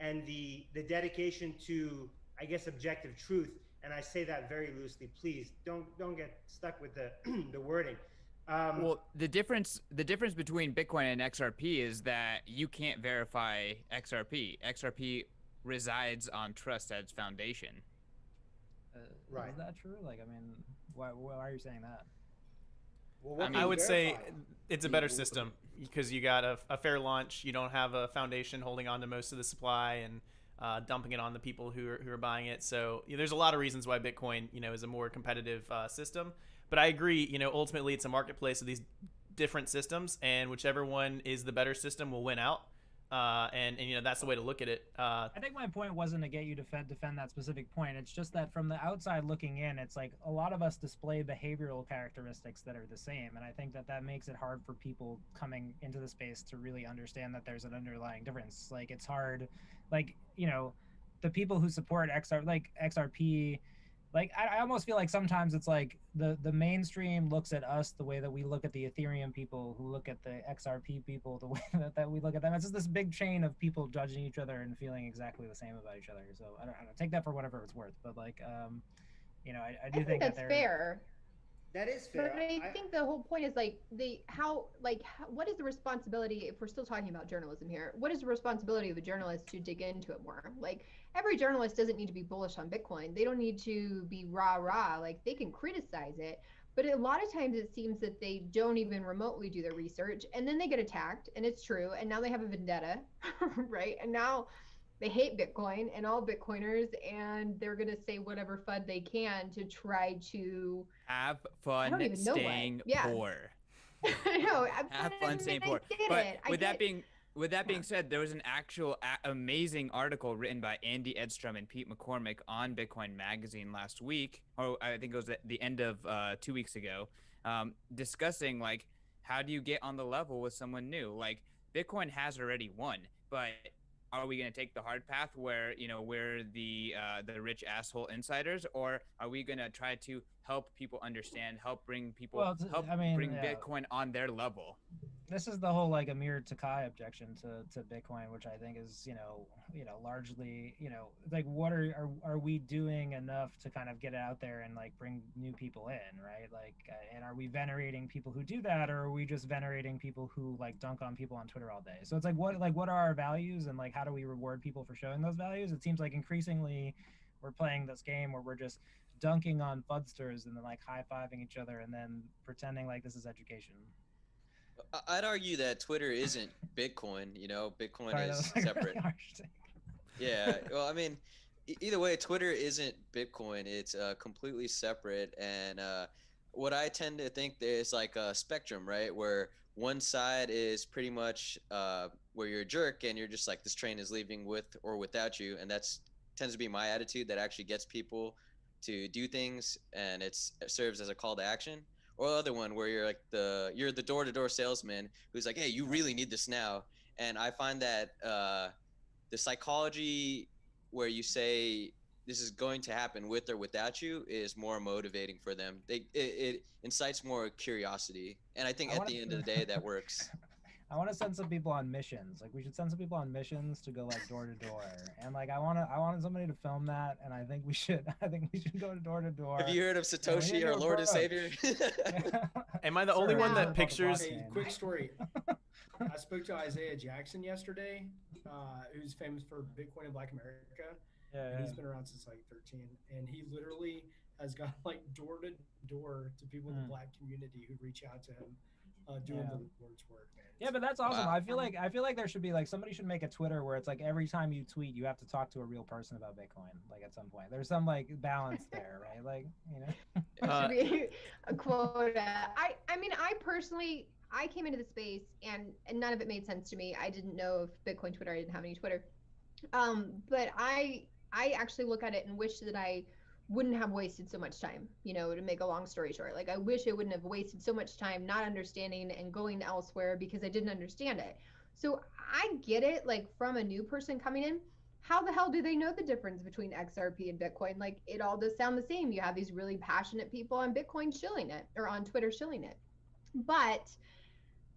S7: and the dedication to, I guess, objective truth. And I say that very loosely. Please don't get stuck with the the wording.
S8: Well, the difference between Bitcoin and XRP is that you can't verify XRP. XRP resides on trust as foundation.
S7: Right.
S4: Is that true? Like, I mean, why are you saying that?
S7: Well,
S2: I would say it's a better system because you got a fair launch. You don't have a foundation holding on to most of the supply and dumping it on the people who are buying it. So there's a lot of reasons why Bitcoin, is a more competitive system. But I agree, ultimately it's a marketplace of these different systems, and whichever one is the better system will win out. And that's the way to look at it.
S4: I think my point wasn't to get you to defend that specific point. It's just that from the outside looking in, it's like a lot of us display behavioral characteristics that are the same. And I think that makes it hard for people coming into the space to really understand that there's an underlying difference. Like it's hard, like, the people who support XRP, like I almost feel like sometimes it's like the mainstream looks at us the way that we look at the Ethereum people, who look at the XRP people the way that we look at them. It's just this big chain of people judging each other and feeling exactly the same about each other. So I don't take that for whatever it's worth, but like I do think
S6: that's fair.
S7: That is fair.
S6: But I think the whole point is like what is the responsibility, if we're still talking about journalism here, what is the responsibility of a journalist to dig into it more? Like every journalist doesn't need to be bullish on Bitcoin. They don't need to be rah. Like they can criticize it, but a lot of times it seems that they don't even remotely do their research, and then they get attacked, and it's true, and now they have a vendetta, right? And now they hate Bitcoin and all Bitcoiners, and they're going to say whatever FUD they can to try to
S8: have fun staying poor.
S6: No,
S8: have fun staying poor. But with that being said, there was an actual amazing article written by Andy Edstrom and Pete McCormick on Bitcoin Magazine last week, or I think it was at the end of 2 weeks ago, discussing like how do you get on the level with someone new? Like Bitcoin has already won, but are we going to take the hard path where we're the rich asshole insiders, or are we going to try to help people understand, help bring people, bring Bitcoin on their level?
S4: This is the whole like Amir Takai objection to Bitcoin, which I think is largely like what are we doing enough to kind of get it out there and like bring new people in, right? Like and are we venerating people who do that, or are we just venerating people who like dunk on people on Twitter all day? So it's like what are our values, and like how do we reward people for showing those values? It seems like increasingly we're playing this game where we're just dunking on fudsters and then like high-fiving each other and then pretending like this is education.
S3: I'd argue that Twitter isn't Bitcoin. You know, Bitcoin
S4: Sorry, that
S3: is
S4: was like a
S3: separate.
S4: really harsh take.
S3: Yeah. Well, I mean, either way, Twitter isn't Bitcoin. It's completely separate. And what I tend to think there's like a spectrum, right? Where one side is pretty much where you're a jerk and you're just like, this train is leaving with or without you. And that's tends to be my attitude that actually gets people to do things, and it serves as a call to action. Or the other one where you're the door-to-door salesman who's like, hey, you really need this now. And I find that the psychology where you say this is going to happen with or without you is more motivating for them. It incites more curiosity, and I think at the end of the day that works.
S4: I want to send some people on missions. Like we should send some people on missions to go like door to door. And like I want somebody to film that, and I think we should go door to door.
S3: Have you heard of Satoshi, our Lord and Savior?
S2: Am I the only one that
S6: Wow.
S2: pictures?
S5: Hey, quick story. I spoke to Isaiah Jackson yesterday, who's famous for Bitcoin in Black America.
S4: Yeah,
S5: And he's been around since like 13, and he literally has got like door to door to people in the Black community who reach out to him, doing the Lord's work, man.
S4: Yeah, but that's awesome.
S3: Wow.
S4: I feel like there should be like somebody should make a Twitter where it's like every time you tweet, you have to talk to a real person about Bitcoin. Like at some point, there's some like balance there, right? Like
S6: There should be a quota. I mean, I personally, I came into the space and none of it made sense to me. I didn't know of Bitcoin Twitter. I didn't have any Twitter. But I actually look at it and wish that I wouldn't have wasted so much time, to make a long story short. Like I wish I wouldn't have wasted so much time not understanding and going elsewhere because I didn't understand it. So I get it, like from a new person coming in, how the hell do they know the difference between XRP and Bitcoin? Like it all does sound the same. You have these really passionate people on Bitcoin shilling it, or on Twitter shilling it. But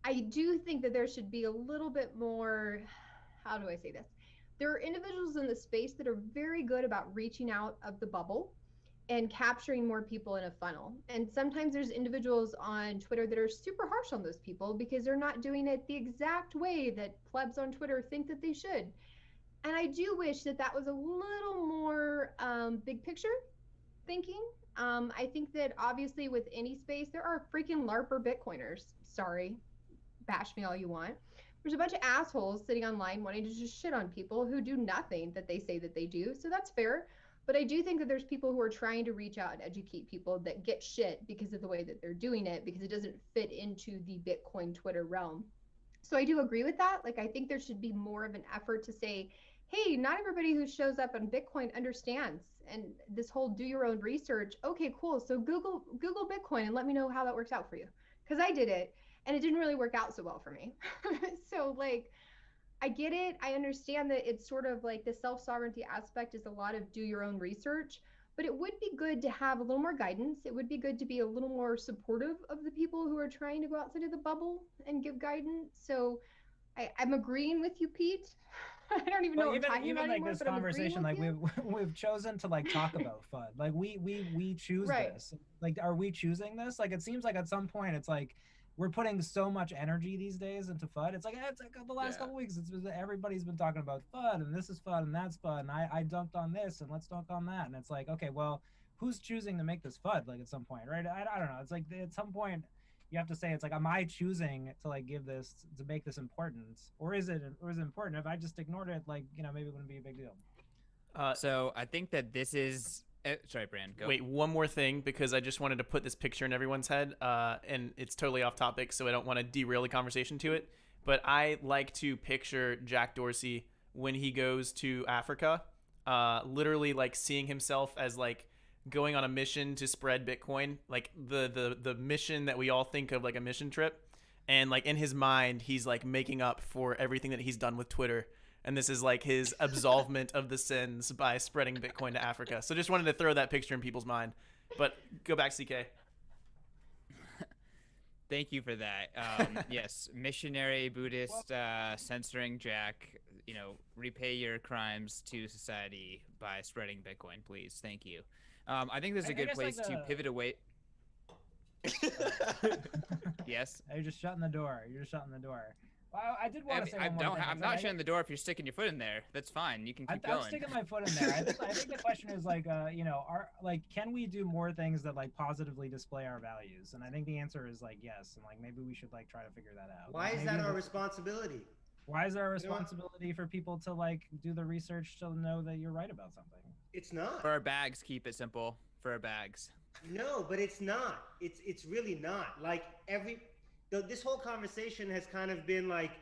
S6: I do think that there should be a little bit more, how do I say this? There are individuals in the space that are very good about reaching out of the bubble and capturing more people in a funnel. And sometimes there's individuals on Twitter that are super harsh on those people because they're not doing it the exact way that plebs on Twitter think that they should. And I do wish that that was a little more big picture thinking. I think that obviously with any space, there are freaking LARPer Bitcoiners. Sorry, bash me all you want. There's a bunch of assholes sitting online wanting to just shit on people who do nothing that they say that they do. So that's fair. But I do think that there's people who are trying to reach out and educate people that get shit because of the way that they're doing it, because it doesn't fit into the Bitcoin Twitter realm. So I do agree with that. Like, I think there should be more of an effort to say, hey, not everybody who shows up on Bitcoin understands. And this whole do your own research. Okay, cool. So Google Bitcoin and let me know how that works out for you. Because I did it. And it didn't really work out so well for me. So like, I get it. I understand that it's sort of like the self-sovereignty aspect is a lot of do your own research, but it would be good to have a little more guidance. It would be good to be a little more supportive of the people who are trying to go outside of the bubble and give guidance. So I'm agreeing with you, Pete. I don't even know what we're talking about
S4: like
S6: anymore,
S4: this
S6: but I'm agreeing
S4: conversation,
S6: with
S4: like
S6: you.
S4: we've chosen to like talk about FUD. Like we choose
S6: Right.
S4: this. Like, are we choosing this? Like, it seems like at some point it's like we're putting so much energy these days into FUD. It's like the last couple weeks. Everybody's been talking about FUD, and this is FUD, and that's FUD, and I dunked on this, and let's dunk on that. And it's like, okay, well, who's choosing to make this FUD? Like at some point, right? I don't know. It's like at some point you have to say, it's like, am I choosing to like give this, to make this important, or is it important? If I just ignored it, like, maybe it wouldn't be a big deal.
S8: So I think that this is. Sorry, Bran. Go.
S2: Wait, one more thing, because I just wanted to put this picture in everyone's head, and it's totally off topic, so I don't want to derail the conversation to it. But I like to picture Jack Dorsey when he goes to Africa, literally like seeing himself as like going on a mission to spread Bitcoin, like the mission that we all think of like a mission trip, and like in his mind he's like making up for everything that he's done with Twitter. And this is like his absolvement of the sins by spreading Bitcoin to Africa. So just wanted to throw that picture in people's mind. But go back, CK.
S8: Thank you for that. Yes, missionary Buddhist censoring Jack. Repay your crimes to society by spreading Bitcoin, please. Thank you. I think this is a good place to pivot away. Yes.
S4: You're just shutting the door. Well, I did want to say one more thing.
S8: I'm not shutting the door if you're sticking your foot in there. That's fine. You can keep going.
S4: I'm sticking my foot in there. I think the question is like, can we do more things that like positively display our values? And I think the answer is like yes. And like maybe we should like try to figure that out.
S7: Why is that our responsibility?
S4: Why is there a responsibility for people to like do the research to know that you're right about something?
S7: It's not.
S8: For our bags, keep it simple. For our bags.
S7: No, but it's not. It's really not. Like this whole conversation has kind of been like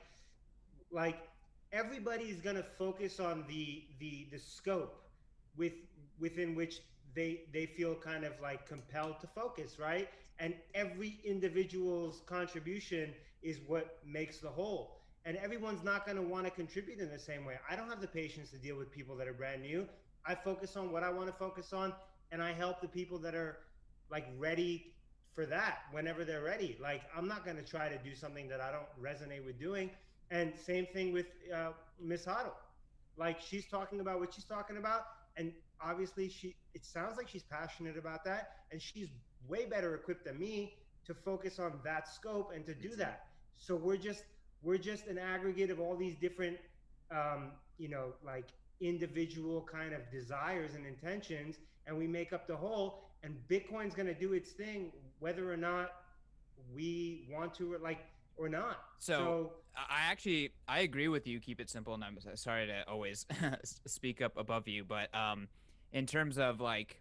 S7: everybody's gonna focus on the scope within which they feel kind of like compelled to focus, right? And every individual's contribution is what makes the whole. And everyone's not going to want to contribute in the same way. I don't have the patience to deal with people that are brand new. I focus on what I want to focus on, and I help the people that are like ready for that whenever they're ready. Like I'm not going to try to do something that I don't resonate with doing. And same thing with Miss Huddle. Like she's talking about what she's talking about, and obviously it sounds like she's passionate about that, and she's way better equipped than me to focus on that scope and to do that. So we're just an aggregate of all these different like individual kind of desires and intentions, and we make up the whole. And Bitcoin's going to do its thing whether or not we want to or not.
S8: So I agree with you. Keep it simple. And I'm sorry to always speak up above you, but in terms of like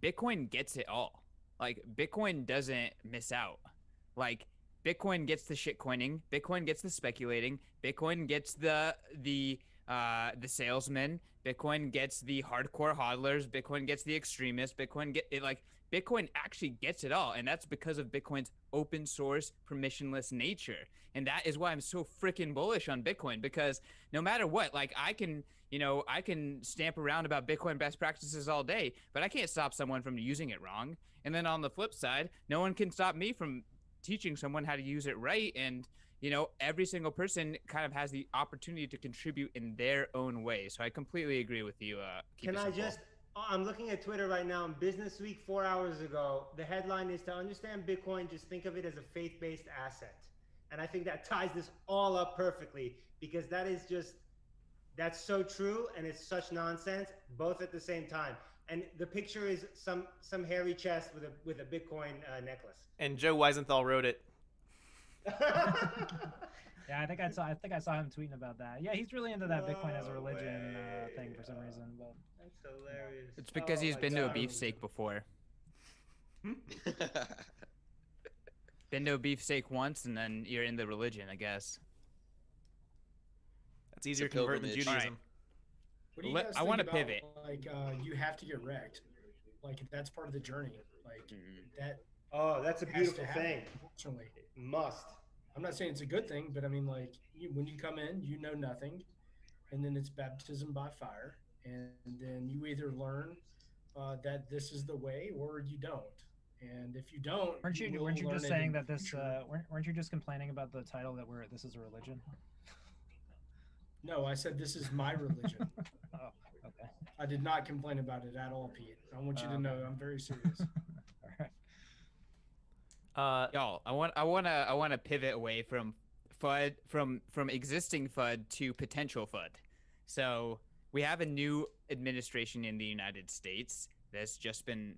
S8: Bitcoin gets it all. Like Bitcoin doesn't miss out. Like Bitcoin gets the shit coining, Bitcoin gets the speculating, Bitcoin gets the salesmen, Bitcoin gets the hardcore hodlers, Bitcoin gets the extremists, Bitcoin actually gets it all, and that's because of Bitcoin's open source permissionless nature. And that is why I'm so freaking bullish on Bitcoin, because no matter what, like I can stamp around about Bitcoin best practices all day, but I can't stop someone from using it wrong. And then on the flip side, no one can stop me from teaching someone how to use it right. And every single person kind of has the opportunity to contribute in their own way. So I completely agree with you.
S7: I'm looking at Twitter right now. In Business Week 4 hours ago, the headline is, to understand Bitcoin, just think of it as a faith-based asset. And I think that ties this all up perfectly, because that's so true, and it's such nonsense, both at the same time. And the picture is some hairy chest with a Bitcoin necklace.
S2: And Joe Weisenthal wrote it.
S4: Yeah, I think I saw him tweeting about that. Yeah, he's really into that Bitcoin as a religion thing for some reason. But
S7: that's hilarious.
S8: It's because he's been to a beefsteak before. Been to a beefsteak once, and then you're in the religion, I guess.
S2: That's easier to convert than Judaism.
S5: What do you guys
S8: I want to
S5: think about,
S8: pivot.
S5: like, you have to get wrecked. Like, that's part of the journey. Like, that.
S7: Oh, that's a beautiful thing.
S5: Unfortunately.
S7: It must.
S5: I'm not saying it's a good thing, but I mean, like, when you come in, you know nothing, and then it's baptism by fire, and then you either learn that this is the way, or you don't. And if you don't,
S4: weren't you just saying that this? Weren't you just complaining about the title that this is a religion?
S5: No, I said this is my religion.
S4: Oh, okay.
S5: I did not complain about it at all, Pete. I want you to know I'm very serious.
S4: All right.
S8: Y'all, I want to pivot away from FUD, from existing FUD to potential FUD. So we have a new administration in the United States that's just been,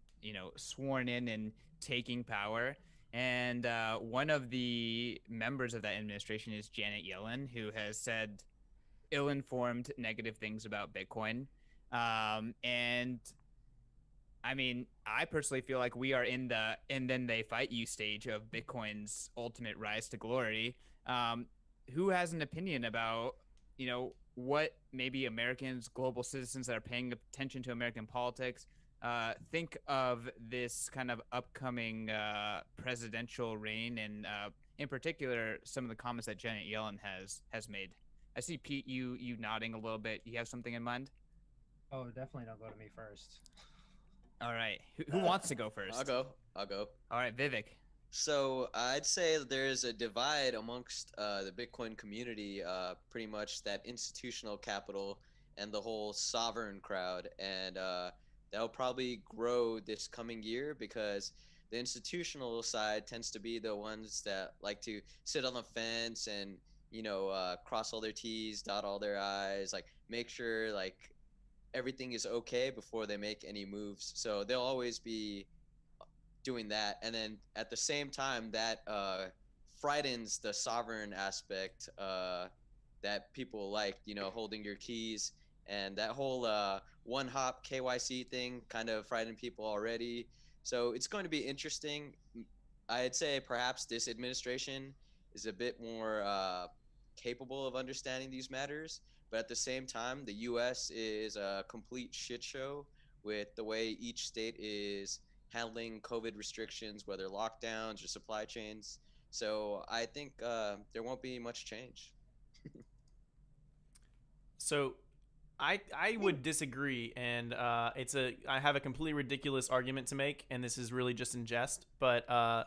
S8: sworn in and taking power. And one of the members of that administration is Janet Yellen, who has said ill-informed negative things about Bitcoin. And I mean, I personally feel like we are in the and then they fight you stage of Bitcoin's ultimate rise to glory. Who has an opinion about, what maybe Americans, global citizens that are paying attention to American politics, think of this kind of upcoming presidential reign, and in particular, some of the comments that Janet Yellen has made? I see, Pete, you nodding a little bit. You have something in mind?
S4: Oh, definitely don't go to me first.
S8: All right. Who wants to go first?
S3: I'll go.
S8: All right, Vivik.
S3: So I'd say that there's a divide amongst the Bitcoin community, pretty much that institutional capital and the whole sovereign crowd. And that'll probably grow this coming year, because the institutional side tends to be the ones that like to sit on the fence and cross all their T's, dot all their I's, like make sure like everything is okay before they make any moves. So they'll always be doing that, and then at the same time that frightens the sovereign aspect that people like, holding your keys, and that whole one hop KYC thing kind of frightened people already. So it's going to be interesting. I'd say perhaps this administration is a bit more capable of understanding these matters, but at the same time, the U.S. is a complete shit show with the way each state is handling COVID restrictions, whether lockdowns or supply chains. So I think there won't be much change.
S2: So I would disagree, and I have a completely ridiculous argument to make, and this is really just in jest. But I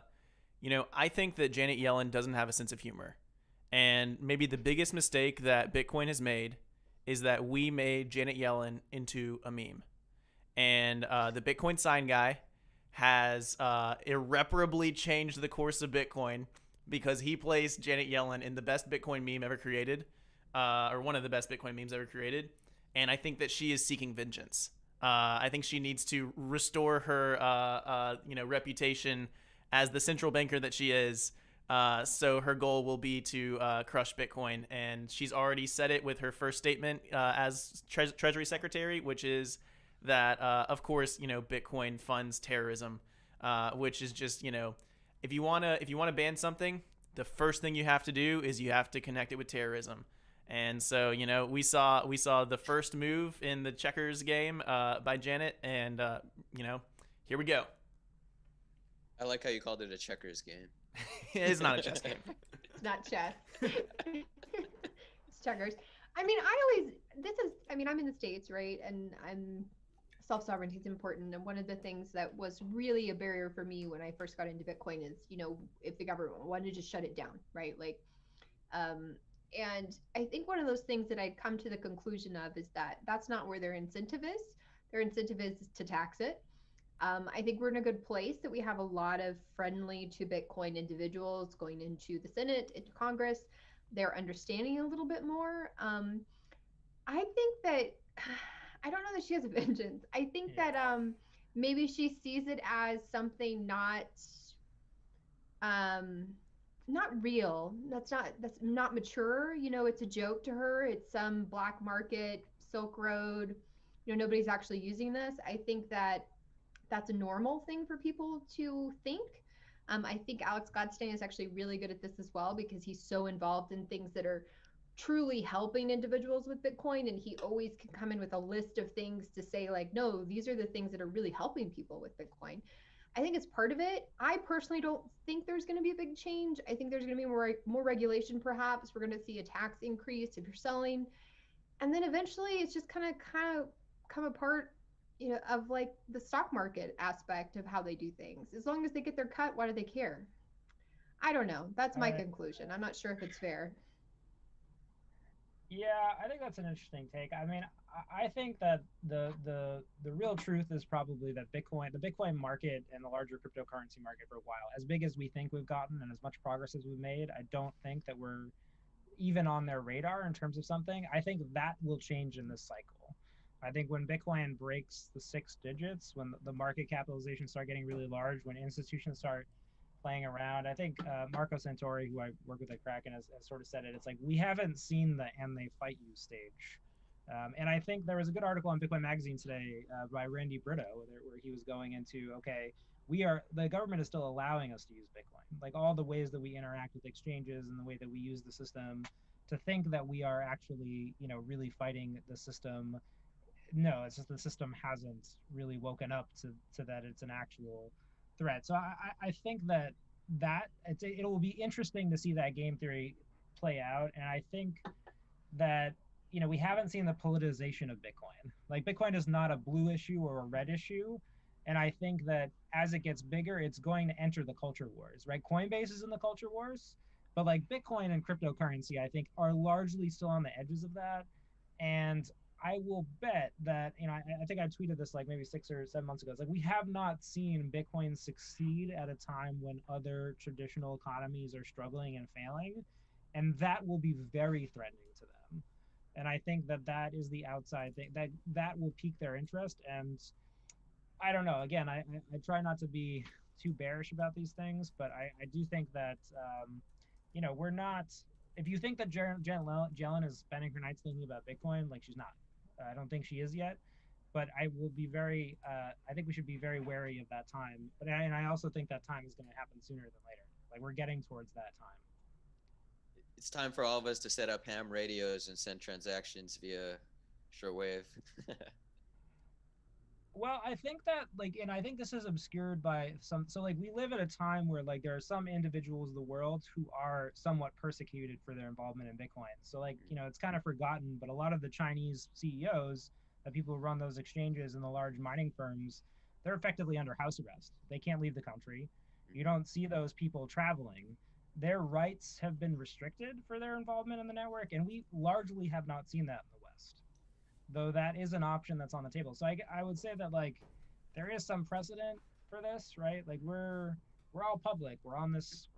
S2: think that Janet Yellen doesn't have a sense of humor, and maybe the biggest mistake that Bitcoin has made is that we made Janet Yellen into a meme, and the Bitcoin sign guy has irreparably changed the course of Bitcoin because he placed Janet Yellen in the best Bitcoin meme ever created, or one of the best Bitcoin memes ever created. And I think that she is seeking vengeance. I think she needs to restore her, reputation as the central banker that she is. So her goal will be to crush Bitcoin, and she's already said it with her first statement as Treasury Secretary, which is that, of course, Bitcoin funds terrorism, which is just, if you wanna ban something, the first thing you have to do is you have to connect it with terrorism. And so, we saw the first move in the checkers game by Janet, and here we go.
S3: I like how you called it a checkers game.
S2: It's not a chess game.
S6: It's not chess. It's checkers. I'm in the States, right? And self-sovereignty is important. And one of the things that was really a barrier for me when I first got into Bitcoin is, if the government wanted to just shut it down, right? And I think one of those things that I'd come to the conclusion of is that that's not where their incentive is. Their incentive is to tax it. I think we're in a good place that we have a lot of friendly to Bitcoin individuals going into the Senate, into Congress. They're understanding a little bit more. I think that, I don't know that she has a vengeance. I think that maybe she sees it as something not real. That's not mature. It's a joke to her. It's some black market, Silk Road. Nobody's actually using this. I think that that's a normal thing for people to think. I think Alex Gladstein is actually really good at this as well because he's so involved in things that are truly helping individuals with Bitcoin, and he always can come in with a list of things to say like, no, these are the things that are really helping people with Bitcoin. I think it's part of it. I personally don't think there's going to be a big change. I think there's going to be more regulation, perhaps. We're going to see a tax increase if you're selling. And then eventually it's just kind of come apart, of like the stock market aspect of how they do things. As long as they get their cut, why do they care? I don't know. That's my conclusion. I'm not sure if it's fair.
S4: Yeah, I think that's an interesting take. I think that the real truth is probably that the Bitcoin market and the larger cryptocurrency market for a while, as big as we think we've gotten and as much progress as we've made, I don't think that we're even on their radar in terms of something. I think that will change in this cycle. I think when Bitcoin breaks the 6 digits, when the market capitalization start getting really large, when institutions start playing around. I think Marco Santori, who I work with at Kraken, has sort of said it. It's like, we haven't seen the "and they fight you" stage. And I think there was a good article on Bitcoin Magazine today by Randy Brito, where he was going into, okay, the government is still allowing us to use Bitcoin. Like all the ways that we interact with exchanges and the way that we use the system, to think that we are actually, really fighting the system. No, it's just the system hasn't really woken up to that it's an actual threat. So I think that it will be interesting to see that game theory play out. And I think that, we haven't seen the politicization of Bitcoin. Like Bitcoin is not a blue issue or a red issue. And I think that as it gets bigger, it's going to enter the culture wars, right? Coinbase is in the culture wars, but like Bitcoin and cryptocurrency, I think, are largely still on the edges of that. And I will bet that, I think I tweeted this like maybe 6 or 7 months ago. It's like, we have not seen Bitcoin succeed at a time when other traditional economies are struggling and failing. and that will be very threatening to them. And I think that that is the outside thing that will pique their interest. And I don't know. Again, I try not to be too bearish about these things, but I do think that we're not. If you think that Janet Yellen is spending her nights thinking about Bitcoin, like she's not. I don't think she is yet. But I will be very. I think we should be very wary of that time. And I also think that time is going to happen sooner than later. Like we're getting towards that time.
S3: It's time for all of us to set up ham radios and send transactions via shortwave.
S4: Well, I think that and I think this is obscured by some. So we live at a time where there are some individuals in the world who are somewhat persecuted for their involvement in Bitcoin. So it's kind of forgotten, but a lot of the Chinese CEOs, the people who run those exchanges and the large mining firms, they're effectively under house arrest. They can't leave the country. You don't see those people traveling. Their rights have been restricted for their involvement in the network, and we largely have not seen that in the West, though that is an option that's on the table. So I would say that there is some precedent for this, right? We're all public. We're on this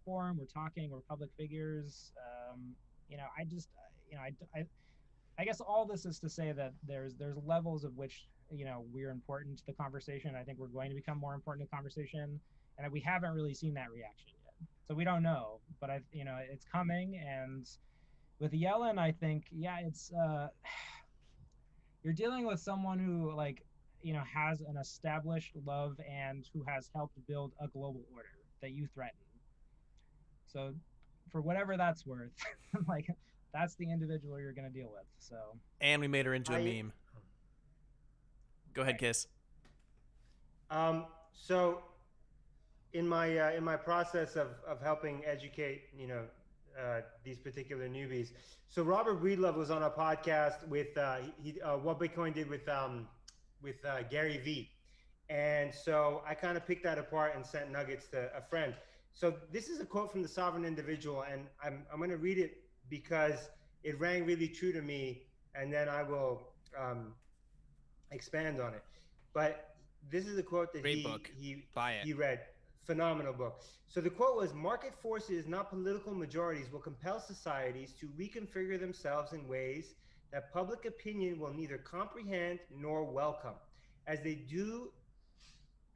S4: forum. We're talking. We're public figures. I guess all this is to say that there's levels of which we're important to the conversation. I think we're going to become more important to the conversation, and we haven't really seen that reaction yet. So we don't know, but it's coming. And with Yellen, I think it's you're dealing with someone who has an established love and who has helped build a global order that you threaten. So for whatever that's worth, that's the individual you're going to deal with. So
S2: and we made her into a meme. Go ahead, Kiss.
S7: So in my process of helping educate these particular newbies, so Robert Breedlove was on a podcast with What Bitcoin Did with Gary Vee, and so I kind of picked that apart and sent nuggets to a friend. So this is a quote from the Sovereign Individual, and I'm going to read it because it rang really true to me, and then I will expand on it. But this is a quote that he read. Phenomenal book. So the quote was, "Market forces, not political majorities, will compel societies to reconfigure themselves in ways that public opinion will neither comprehend nor welcome. As they do,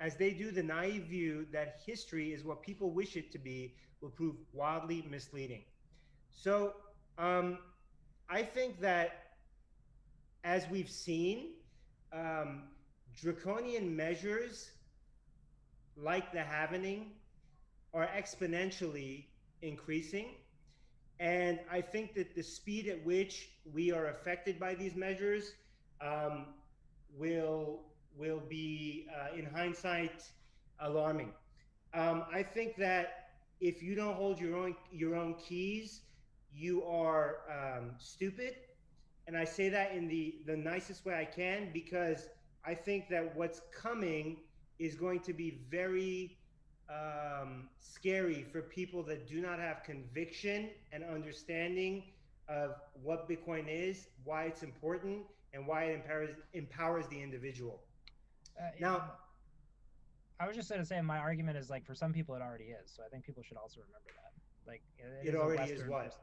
S7: the naive view that history is what people wish it to be will prove wildly misleading." So I think that, as we've seen, draconian measures like the halvening are exponentially increasing. And I think that the speed at which we are affected by these measures will be, in hindsight, alarming. I think that if you don't hold your own keys, you are stupid. And I say that in the nicest way I can, because I think that what's coming is going to be very scary for people that do not have conviction and understanding of what Bitcoin is, why it's important, and why it empowers the individual. Now,
S4: I was just going to say, my argument is for some people it already is. So I think people should also remember that.
S7: It already is what?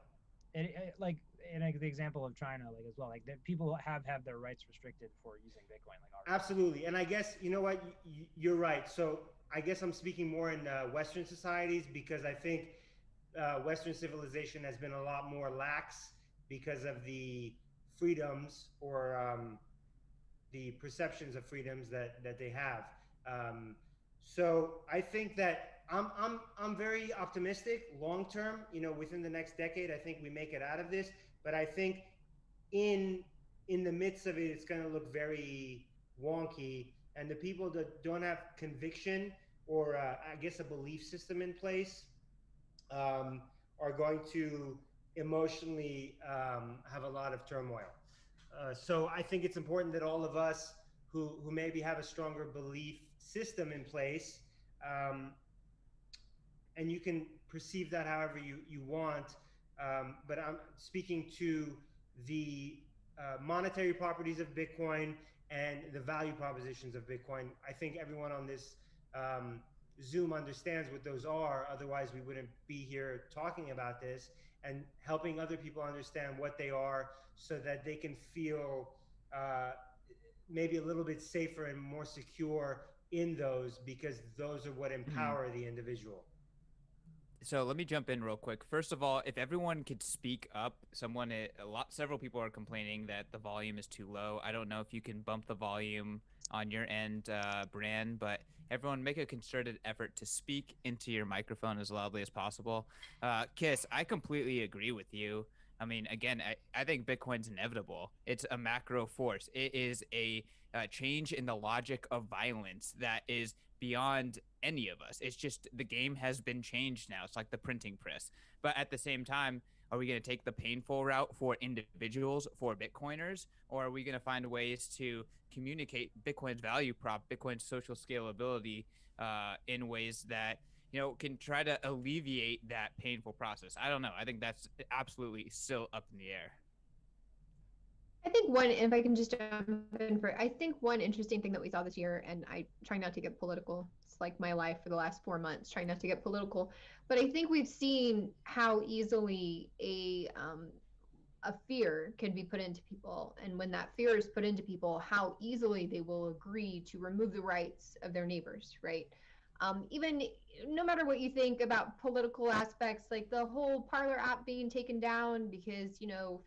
S4: The example of China, as well, that people have had their rights restricted for using Bitcoin, already.
S7: Absolutely. And I guess, you know what, you're right. So I guess I'm speaking more in Western societies, because I think Western civilization has been a lot more lax because of the freedoms or the perceptions of freedoms that they have. So I think that I'm very optimistic long term. Within the next decade, I think we make it out of this. But I think in the midst of it, it's going to look very wonky, and the people that don't have conviction or I guess a belief system in place are going to emotionally have a lot of turmoil. So I think it's important that all of us who maybe have a stronger belief system in place, and you can perceive that however you want, but I'm speaking to the monetary properties of Bitcoin and the value propositions of Bitcoin. I think everyone on this Zoom understands what those are. Otherwise, we wouldn't be here talking about this. and helping other people understand what they are so that they can feel maybe a little bit safer and more secure in those, because those are what empower the individual.
S8: So let me jump in real quick. First of all, if everyone could speak up, several people are complaining that the volume is too low. I don't know if you can bump the volume on your end, Bran, but everyone make a concerted effort to speak into your microphone as loudly as possible. Kiss, I completely agree with you. I mean, again, I think Bitcoin's inevitable. It's a macro force. It is a change in the logic of violence that is beyond any of us. It's just the game has been changed now. It's like the printing press. But at the same time, are we going to take the painful route for individuals, for Bitcoiners, or are we going to find ways to communicate Bitcoin's value prop, Bitcoin's social scalability in ways that can try to alleviate that painful process? I don't know. I think that's absolutely still up in the air.
S6: I think if I can just jump in I think one interesting thing that we saw this year, and I try not to get political. It's like my life for the last 4 months, trying not to get political. But I think we've seen how easily a fear can be put into people. And when that fear is put into people, how easily they will agree to remove the rights of their neighbors, right? Even no matter what you think about political aspects, like the whole Parler app being taken down because,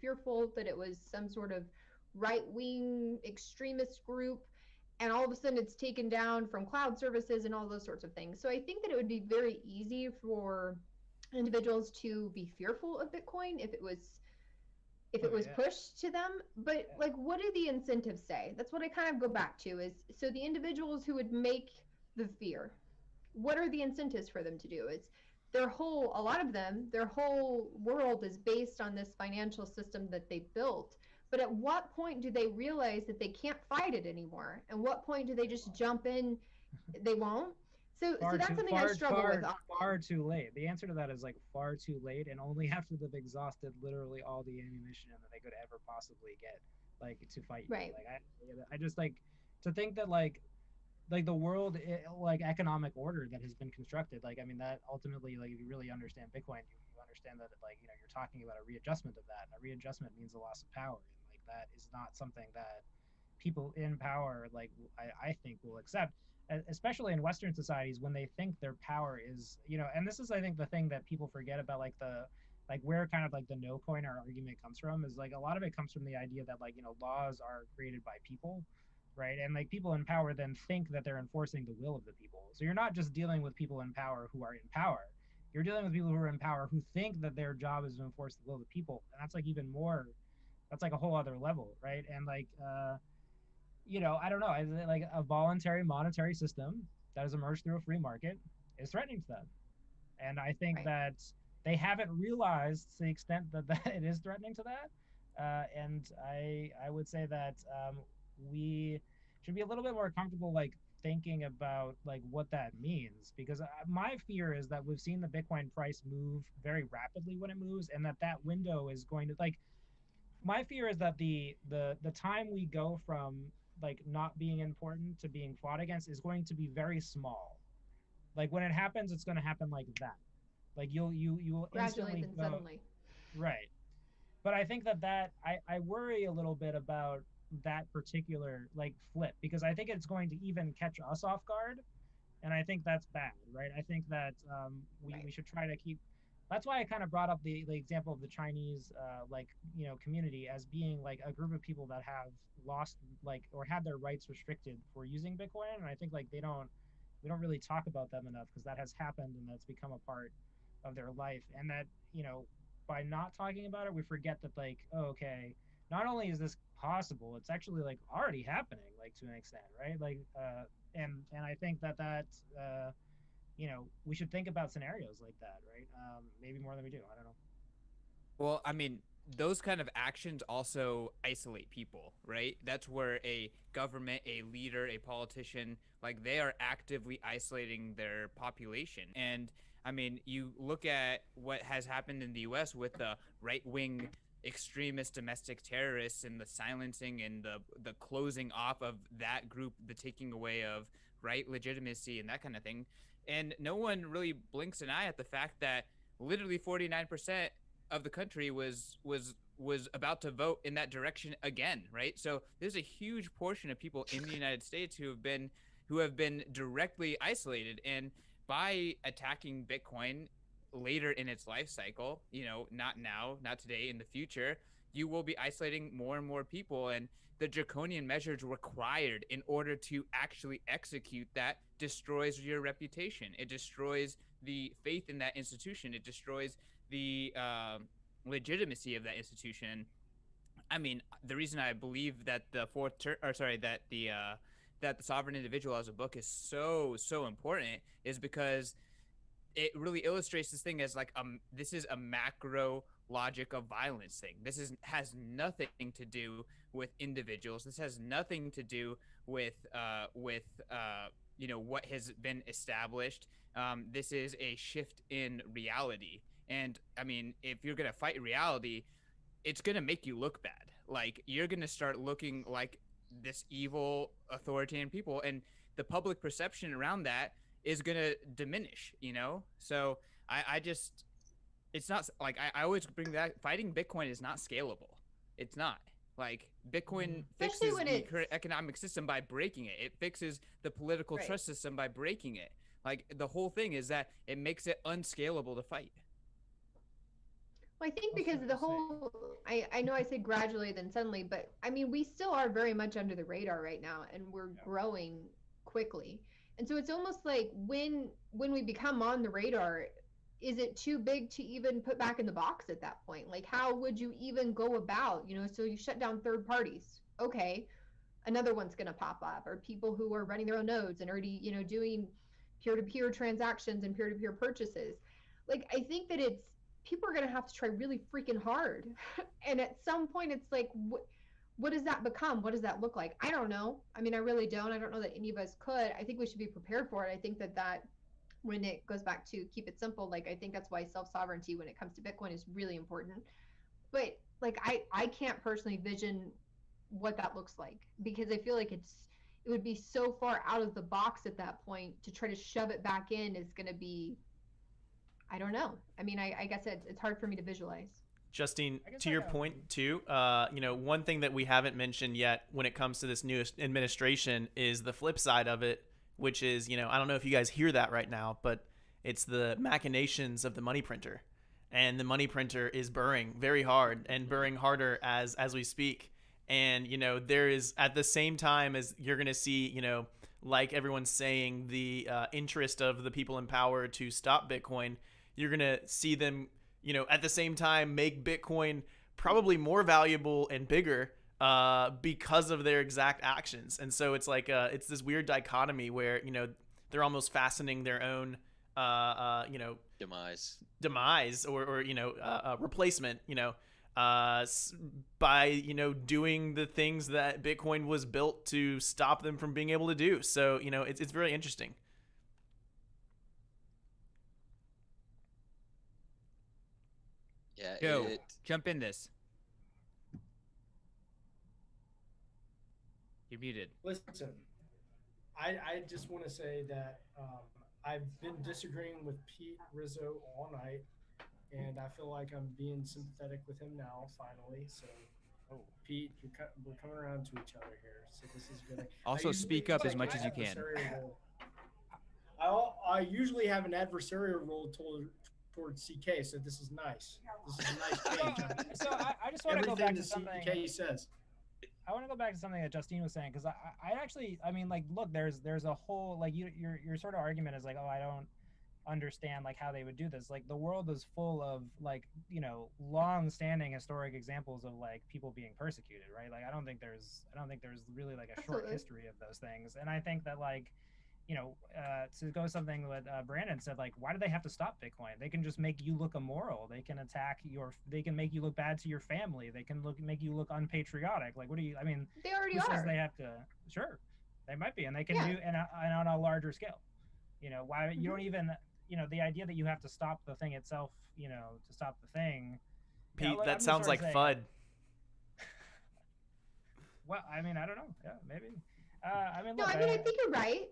S6: fearful that it was some sort of right-wing extremist group, and all of a sudden it's taken down from cloud services and all those sorts of things. So I think that it would be very easy for individuals to be fearful of Bitcoin if it was pushed to them. But like, what do the incentives say? That's what I kind of go back to is, so the individuals who would make the fear, what are the incentives for them to do? It's a lot of them, their whole world is based on this financial system that they built. But at what point do they realize that they can't fight it anymore? And what point do they just jump in? They won't. So that's something I struggle with.
S4: Far too late. The answer to that is like far too late, and only after they've exhausted literally all the ammunition that they could ever possibly get, like, to fight.
S6: Right.
S4: Like I just like to think that like the world, like economic order that has been constructed. Like, I mean, that ultimately, like, if you really understand Bitcoin, you understand that, like, you're talking about a readjustment of that, and a readjustment means a loss of power, and like that is not something that people in power, like, I think will accept, especially in Western societies, when they think their power is, and this is, I think, the thing that people forget about, like, where kind of like the no coiner argument comes from is, like, a lot of it comes from the idea that, like, laws are created by people, right? And like people in power then think that they're enforcing the will of the people. So you're not just dealing with people in power who are in power. You're dealing with people who are in power who think that their job is to enforce the will of the people. And that's like even more, that's like a whole other level, right? And like, I don't know, like a voluntary monetary system that has emerged through a free market is threatening to them. And I think that they haven't realized to the extent that it is threatening to that. And I would say that we should be a little bit more comfortable, like, thinking about like what that means, because my fear is that we've seen the Bitcoin price move very rapidly when it moves, and that window is going to, like, my fear is that the time we go from like not being important to being fought against is going to be very small. Like, when it happens, it's going to happen like that. Like, you will
S6: gradually,
S4: instantly
S6: then
S4: go,
S6: suddenly.
S4: right. But I think that I worry a little bit about that particular like flip, because I think it's going to even catch us off guard, and I think that's bad, right? I think that we should try to keep. That's why I kind of brought up the example of the Chinese community as being like a group of people that have lost, like, or had their rights restricted for using Bitcoin, and I think like we don't really talk about them enough, because that has happened and that's become a part of their life, and that by not talking about it, we forget that, like, oh, okay, not only is this possible, it's actually like already happening, like, to an extent, right? Like, and I think that we should think about scenarios like that, right? Maybe more than we do. I don't know.
S8: Well, I mean, those kind of actions also isolate people, right? That's where a government, a leader, a politician, like, they are actively isolating their population. And I mean, you look at what has happened in the US with the right-wing extremist domestic terrorists and the silencing and the closing off of that group, the taking away of right legitimacy and that kind of thing. And no one really blinks an eye at the fact that literally 49% of the country was about to vote in that direction again, right? So there's a huge portion of people in the United States who have been directly isolated, and by attacking Bitcoin later in its life cycle, not now, not today, in the future, you will be isolating more and more people, and the draconian measures required in order to actually execute that destroys your reputation. It destroys the faith in that institution. It destroys the legitimacy of that institution. I mean, the reason I believe that the sovereign individual as a book is so important is because it really illustrates this thing as like this is a macro logic of violence thing. This has nothing to do with individuals. This has nothing to do with what has been established. This is a shift in reality. And I mean, if you're gonna fight reality, it's gonna make you look bad. Like, you're gonna start looking like this evil authoritarian people, and the public perception around that is gonna diminish. So I just, it's not like I always bring that fighting Bitcoin is not scalable. It's not. Like, Bitcoin fixes the current economic system by breaking it. It fixes the political trust system by breaking it. Like, the whole thing is that it makes it unscalable to fight.
S6: Well, I think because of the whole, I know I say gradually then suddenly, but I mean, we still are very much under the radar right now, and we're growing quickly. And so it's almost like when we become on the radar, is it too big to even put back in the box at that point? Like, how would you even go about, so you shut down third parties. Okay, another one's going to pop up, or people who are running their own nodes and already, doing peer-to-peer transactions and peer-to-peer purchases. Like, I think that people are going to have to try really freaking hard. And at some point it's like, what does that become? What does that look like? I don't know. I mean, I really don't. I don't know that any of us could. I think we should be prepared for it. I think that when it goes back to keep it simple, like, I think that's why self-sovereignty when it comes to Bitcoin is really important. But like, I can't personally vision what that looks like, because I feel like it would be so far out of the box at that point to try to shove it back in is going to be, I don't know. I mean, I guess it's hard for me to visualize.
S2: Justine, to your point too, one thing that we haven't mentioned yet when it comes to this new administration is the flip side of it, which is, I don't know if you guys hear that right now, but it's the machinations of the money printer. And the money printer is burring very hard and burring harder as we speak. And, there is, at the same time as you're going to see, like everyone's saying, the interest of the people in power to stop Bitcoin, you're going to see them, at the same time make Bitcoin probably more valuable and bigger because of their exact actions. And so it's like it's this weird dichotomy where, they're almost fastening their own, demise or replacement, by, doing the things that Bitcoin was built to stop them from being able to do. So, it's very interesting.
S3: Yeah,
S8: Go, jump in this. You're muted.
S5: Listen, I just want to say that I've been disagreeing with Pete Rizzo all night, and I feel like I'm being sympathetic with him now, finally. So, Pete, we're coming around to each other here, so this is good.
S8: Also, speak up as much as you can.
S5: I usually have an adversarial role towards CK, so this is nice. This is a nice page.
S4: So I just want to go back to something
S5: CK says.
S4: I want to go back to something that Justine was saying, because I actually, I mean, like, look, there's a whole, like, your sort of argument is like, oh, I don't understand like how they would do this. Like, the world is full of, like, long-standing historic examples of like people being persecuted, right? Like, I don't think there's really like a short history of those things. And I think that, like, to go something what Brandon said, like, why do they have to stop Bitcoin? They can just make you look immoral. They can they can make you look bad to your family. They can make you look unpatriotic. Like, they already
S6: are.
S4: Says they have to? Sure, they might be, and they can do, and on a larger scale. Why you don't even, the idea that you have to stop the thing itself, to stop the thing.
S2: Pete, that sounds like FUD.
S4: Well, I mean, I don't know. Yeah, maybe.
S6: I think you're right.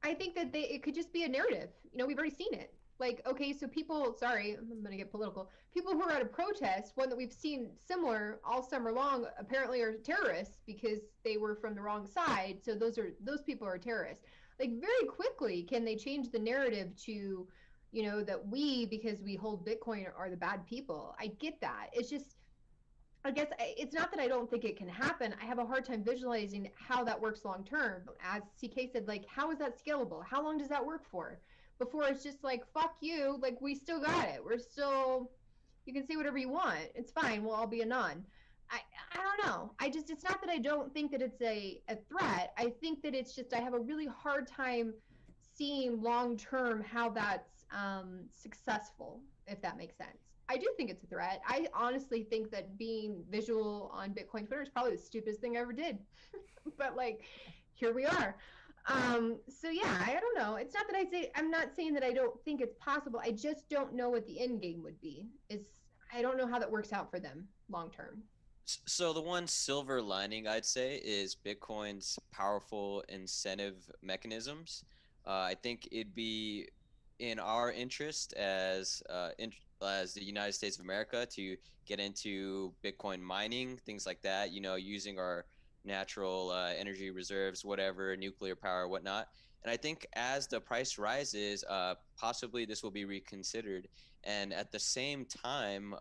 S6: I think that it could just be a narrative. We've already seen it. Like, okay, so people, sorry, I'm going to get political. People who are at a protest, one that we've seen similar all summer long, apparently are terrorists because they were from the wrong side. So those people are terrorists. Like, very quickly can they change the narrative to, that we, because we hold Bitcoin, are the bad people. I get that. It's just, I guess it's not that I don't think it can happen. I have a hard time visualizing how that works long term. As CK said, like, how is that scalable? How long does that work for? Before it's just like, fuck you, like, we still got it. We're still, you can say whatever you want. It's fine. We'll all be anon. I don't know. It's not that I don't think that it's a threat. I think that it's just, I have a really hard time seeing long term how that's successful, if that makes sense. I do think it's a threat. I honestly think that being visual on Bitcoin Twitter is probably the stupidest thing I ever did. But like, here we are. So yeah, I don't know. It's not that I'm not saying that I don't think it's possible. I just don't know what the end game would be. I don't know how that works out for them long term.
S3: So the one silver lining I'd say is Bitcoin's powerful incentive mechanisms. I think it'd be in our interest as the United States of America to get into Bitcoin mining, things like that. Using our natural energy reserves, whatever, nuclear power, whatnot. And I think as the price rises, possibly this will be reconsidered. And at the same time,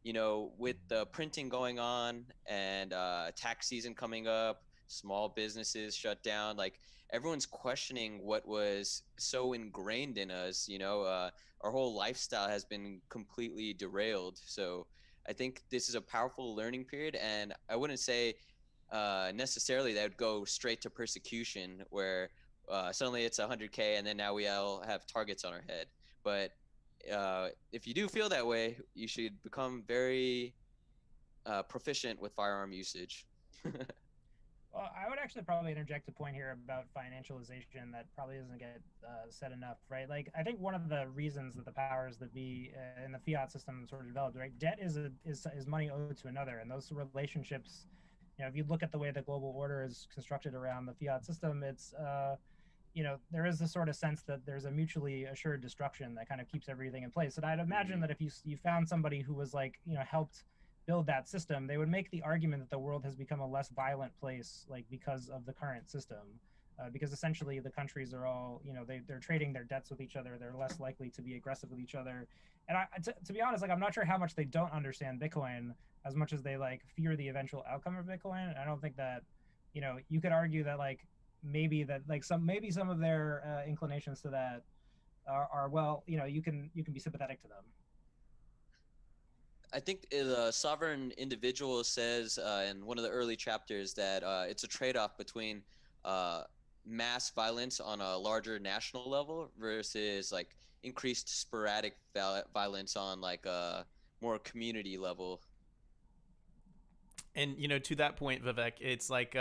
S3: with the printing going on and tax season coming up, small businesses shut down, like everyone's questioning what was so ingrained in us. Our whole lifestyle has been completely derailed. So I think this is a powerful learning period, and I wouldn't say necessarily that would go straight to persecution where suddenly it's 100K and then now we all have targets on our head. But if you do feel that way, you should become very proficient with firearm usage.
S4: Well, I would actually probably interject a point here about financialization that probably doesn't get said enough, right? Like, I think one of the reasons that the powers that be in the fiat system sort of developed, right? Debt is money owed to another, and those relationships, if you look at the way the global order is constructed around the fiat system, it's there is this sort of sense that there's a mutually assured destruction that kind of keeps everything in place. And I'd imagine that if you found somebody who was like, helped build that system, they would make the argument that the world has become a less violent place, like because of the current system, because essentially the countries are all, they're trading their debts with each other. They're less likely to be aggressive with each other. And to be honest, like, I'm not sure how much they don't understand Bitcoin as much as they like fear the eventual outcome of Bitcoin. I don't think that, you could argue that like, maybe some of their inclinations to that are well, you can be sympathetic to them.
S3: I think the Sovereign Individual says in one of the early chapters that it's a trade-off between mass violence on a larger national level versus like increased sporadic violence on like a more community level.
S2: And to that point, Vivek, it's like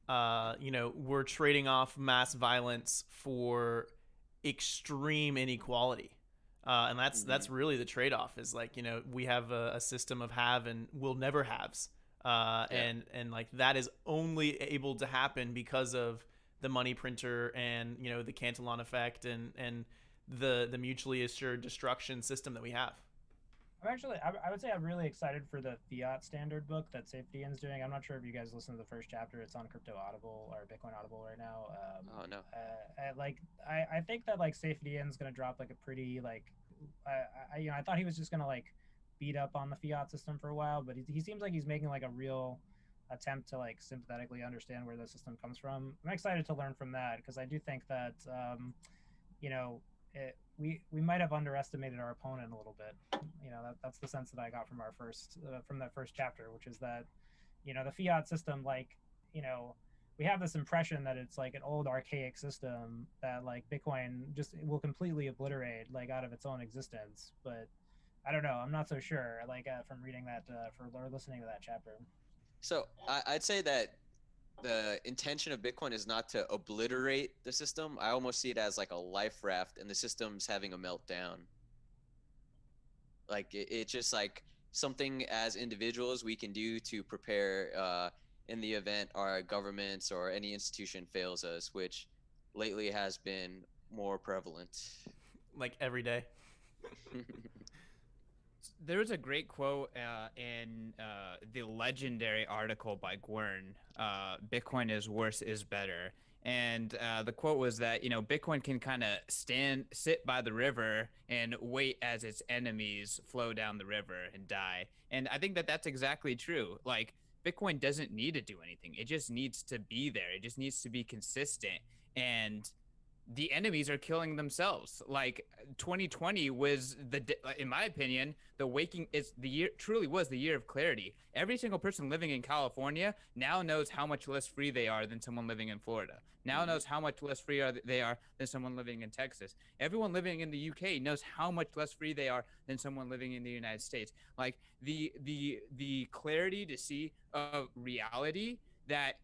S2: we're trading off mass violence for extreme inequality. And that's really the trade-off is like, we have a system of have and will never haves. And like that is only able to happen because of the money printer and, the Cantillon effect and the mutually assured destruction system that we have.
S4: I would say I'm really excited for the fiat standard book that Safety is doing. I'm not sure if you guys listened to the first chapter. It's on Crypto Audible or Bitcoin Audible right now.
S3: Oh no.
S4: I think that like Safety is going to drop like a pretty like, I thought he was just going to like beat up on the fiat system for a while, but he seems like he's making like a real attempt to like sympathetically understand where the system comes from. I'm excited to learn from that because I do think that we might have underestimated our opponent a little bit. That's the sense that I got from that first chapter, which is that the fiat system, like, we have this impression that it's like an old archaic system that like Bitcoin just will completely obliterate like out of its own existence. But I don't know, I'm not so sure, like from reading that or listening to that chapter.
S3: So I'd say that the intention of Bitcoin is not to obliterate the system. I almost see it as like a life raft and the system's having a meltdown. Like it's just like something as individuals we can do to prepare in the event our governments or any institution fails us, which lately has been more prevalent.
S2: like every day.
S8: There was a great quote in the legendary article by Gwern, Bitcoin is worse is better. And the quote was that, Bitcoin can kind of sit by the river and wait as its enemies flow down the river and die. And I think that that's exactly true. Like, Bitcoin doesn't need to do anything. It just needs to be there. It just needs to be consistent. And the enemies are killing themselves. Like 2020 was in my opinion, the year truly was the year of clarity. Every single person living in California now knows how much less free they are than someone living in Florida. Now knows how much less free they are than someone living in Texas. Everyone living in the UK knows how much less free they are than someone living in the United States. Like the clarity to see of reality that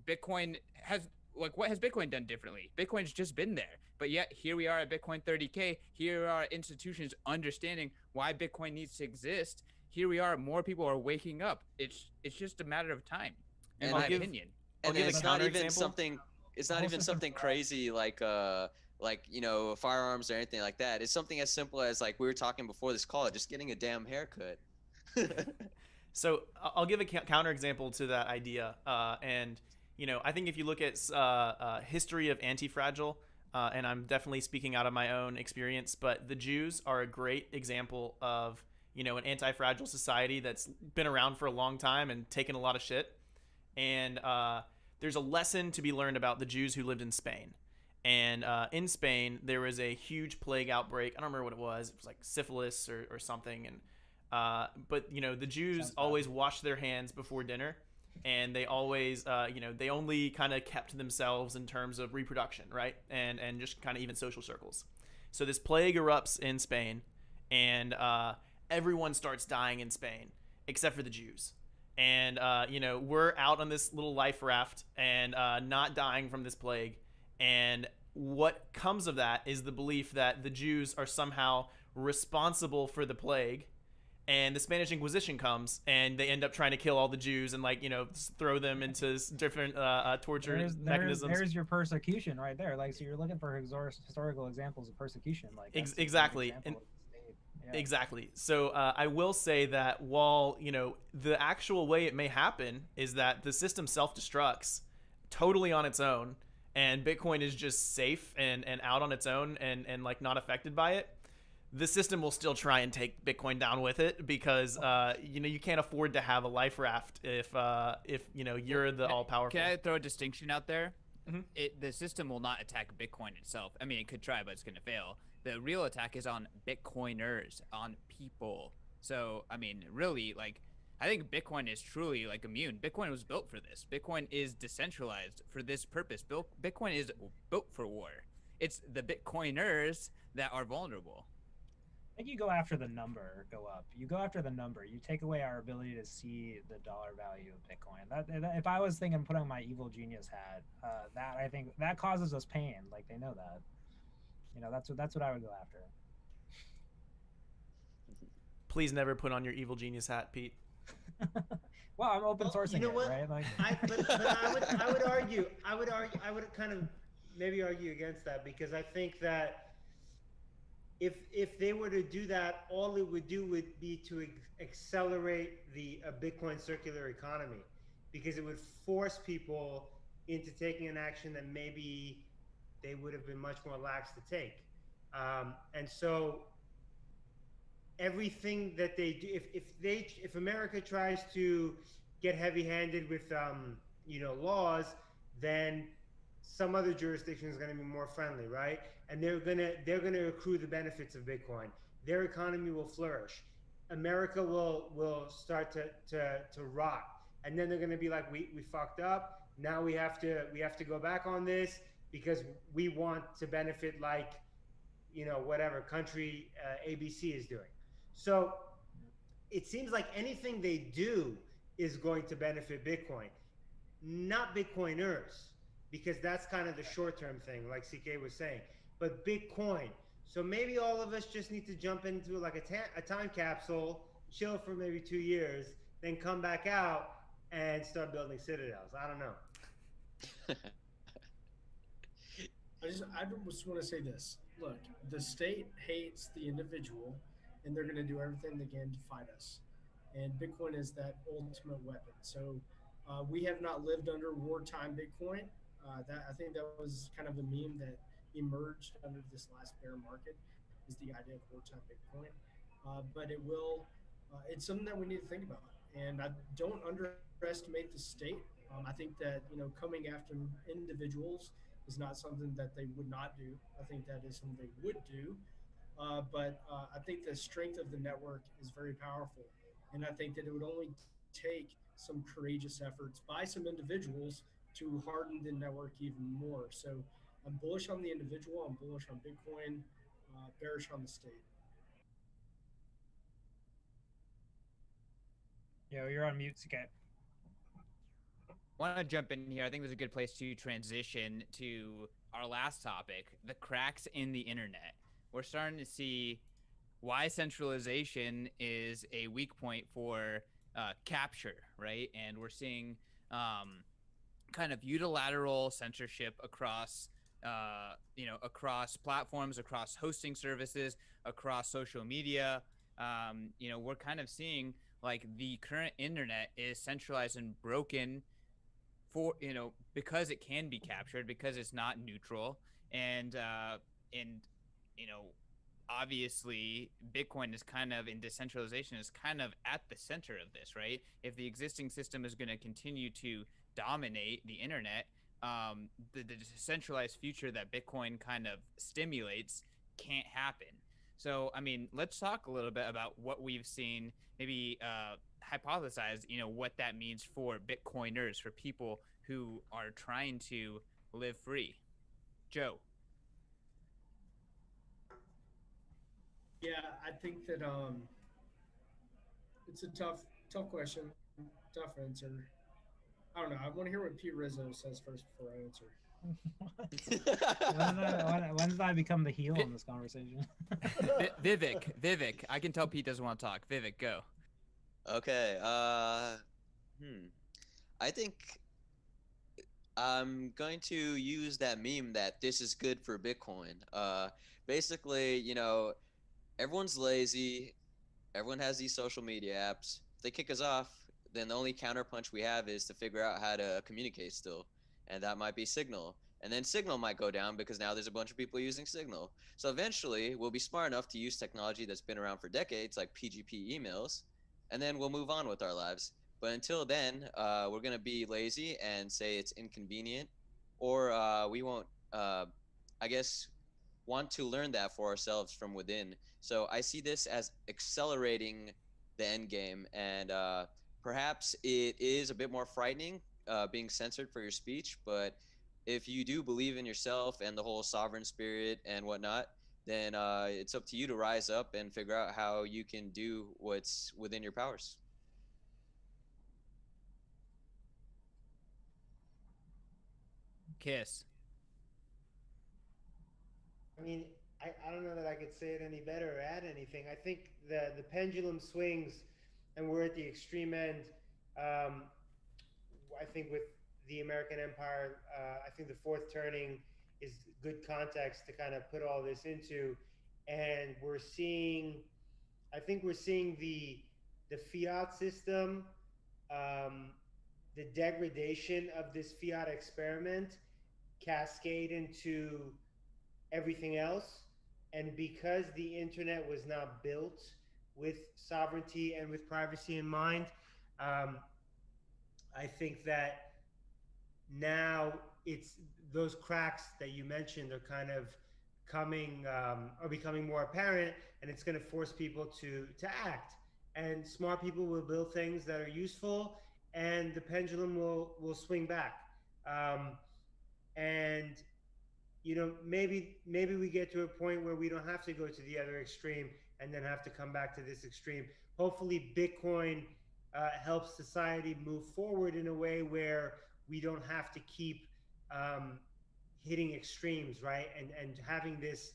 S8: Bitcoin has. Like, what has Bitcoin done differently? Bitcoin's just been there, but yet here we are at Bitcoin 30K. Here are institutions understanding why Bitcoin needs to exist. Here we are, more people are waking up. It's just a matter of time, in my opinion.
S3: And it's not even something. It's not even something crazy like firearms or anything like that. It's something as simple as, like we were talking before this call, just getting a damn haircut.
S2: So I'll give a counterexample to that idea, and I think if you look at history of anti-fragile, and I'm definitely speaking out of my own experience, but the Jews are a great example of, an anti-fragile society that's been around for a long time and taken a lot of shit. And there's a lesson to be learned about the Jews who lived in Spain. And in Spain, there was a huge plague outbreak. I don't remember what it was. It was like syphilis or something. And but the Jews always washed their hands before dinner. And they always, they only kind of kept themselves in terms of reproduction, right? And just kind of even social circles. So this plague erupts in Spain, and everyone starts dying in Spain, except for the Jews. And, we're out on this little life raft and not dying from this plague. And what comes of that is the belief that the Jews are somehow responsible for the plague. And the Spanish Inquisition comes, and they end up trying to kill all the Jews and, throw them into different torture mechanisms.
S4: There's your persecution right there. Like, so you're looking for historical examples of persecution. Like,
S2: exactly. Exactly. So I will say that while, the actual way it may happen is that the system self-destructs totally on its own, and Bitcoin is just safe and out on its own and not affected by it, the system will still try and take Bitcoin down with it because you can't afford to have a life raft if you're the all powerful.
S8: Can I throw a distinction out there?
S2: Mm-hmm.
S8: The system will not attack Bitcoin itself. I mean, it could try, but it's going to fail. The real attack is on Bitcoiners, on people. So, I mean, really, I think Bitcoin is truly immune. Bitcoin was built for this. Bitcoin is decentralized for this purpose. Bitcoin is built for war. It's the Bitcoiners that are vulnerable.
S4: I think you go after the number, go up. You go after the number. You take away our ability to see the dollar value of Bitcoin. That if I was thinking putting my evil genius hat, I think that causes us pain. Like, they know that. That's what I would go after.
S2: Please never put on your evil genius hat, Pete.
S4: Well, I'm open sourcing it, right? Like,
S7: but I would argue. I would kind of maybe argue against that, because I think that if they were to do that, all it would do would be to accelerate the Bitcoin circular economy, because it would force people into taking an action that maybe they would have been much more lax to take. And so everything that they do, if America tries to get heavy-handed with laws, then some other jurisdiction is going to be more friendly, right? And they're gonna accrue the benefits of Bitcoin. Their economy will flourish. America will start to rot, and then they're gonna be like, we fucked up. Now we have to go back on this because we want to benefit like, whatever country ABC is doing. So it seems like anything they do is going to benefit Bitcoin, not Bitcoiners, because that's kind of the short-term thing, like CK was saying. But Bitcoin. So maybe all of us just need to jump into like a time capsule, chill for maybe 2 years, then come back out and start building citadels. I don't know.
S5: I just want to say this. Look, the state hates the individual, and they're going to do everything they can to fight us. And Bitcoin is that ultimate weapon. So we have not lived under wartime Bitcoin. That I think that was kind of a meme that emerged under this last bear market is the idea of wartime Bitcoin. But it will. It's something that we need to think about. And I don't underestimate the state. I think that coming after individuals is not something that they would not do. I think that is something they would do. But I think the strength of the network is very powerful. And I think that it would only take some courageous efforts by some individuals to harden the network even more. So I'm bullish on the individual, I'm bullish on Bitcoin, bearish on the state.
S4: Yo, you're on mute, Sky.
S8: Want to jump in here? I think there's a good place to transition to our last topic: the cracks in the internet. We're starting to see why centralization is a weak point for capture, right? And we're seeing kind of unilateral censorship across, across platforms, across hosting services, across social media. We're kind of seeing like the current internet is centralized and broken for because it can be captured, because it's not neutral, and you know obviously Bitcoin is kind of, in decentralization, is kind of at the center of this, right? If the existing system is going to continue to dominate the internet, the decentralized future that Bitcoin kind of stimulates can't happen. So I mean, let's talk a little bit about what we've seen, maybe hypothesize what that means for Bitcoiners, for people who are trying to live free. Joe.
S5: Yeah, I think that it's a tough question, tough answer. I don't know. I want to hear what Pete Rizzo says first before I answer.
S4: When did I become the heel in this conversation?
S8: Vivik, I can tell Pete doesn't want to talk. Vivik, go.
S3: Okay. I think I'm going to use that meme that this is good for Bitcoin. Basically, everyone's lazy. Everyone has these social media apps. If they kick us off, then the only counterpunch we have is to figure out how to communicate still. And that might be Signal. And then Signal might go down because now there's a bunch of people using Signal. So eventually, we'll be smart enough to use technology that's been around for decades, like PGP emails, and then we'll move on with our lives. But until then, we're going to be lazy and say it's inconvenient, or we won't, I guess, want to learn that for ourselves from within. So I see this as accelerating the end game, and perhaps it is a bit more frightening being censored for your speech. But if you do believe in yourself and the whole sovereign spirit and whatnot, then it's up to you to rise up and figure out how you can do what's within your powers.
S8: Kiss.
S7: I mean, I don't know that I could say it any better or add anything. I think the pendulum swings, and we're at the extreme end. I think with the American Empire, I think the fourth turning is good context to kind of put all this into, and I think we're seeing the fiat system, the degradation of this fiat experiment cascade into everything else. And because the internet was not built with sovereignty and with privacy in mind, I think that now it's those cracks that you mentioned are kind of are becoming more apparent, and it's going to force people to act. And smart people will build things that are useful, and the pendulum will swing back. And maybe we get to a point where we don't have to go to the other extreme and then have to come back to this extreme. Hopefully Bitcoin helps society move forward in a way where we don't have to keep hitting extremes, right? And having this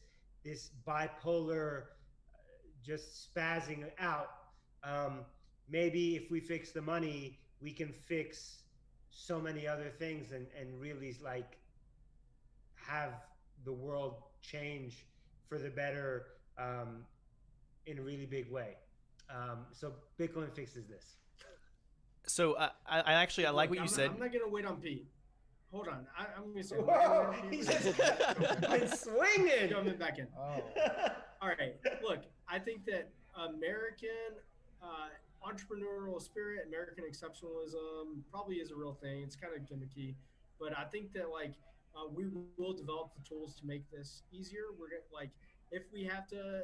S7: bipolar just spazzing out. Maybe if we fix the money, we can fix so many other things and really like have the world change for the better in a really big way. So Bitcoin fixes this.
S2: So I actually I like
S5: Look,
S2: what you said.
S5: I'm not gonna wait on Pete. Hold on. I'm gonna say.
S7: Whoa, he just went swinging.
S5: Jumping back in.
S4: Oh.
S5: All right. Look, I think that American entrepreneurial spirit, American exceptionalism, probably is a real thing. It's kind of gimmicky, but I think that like we will develop the tools to make this easier. We're gonna like if we have to,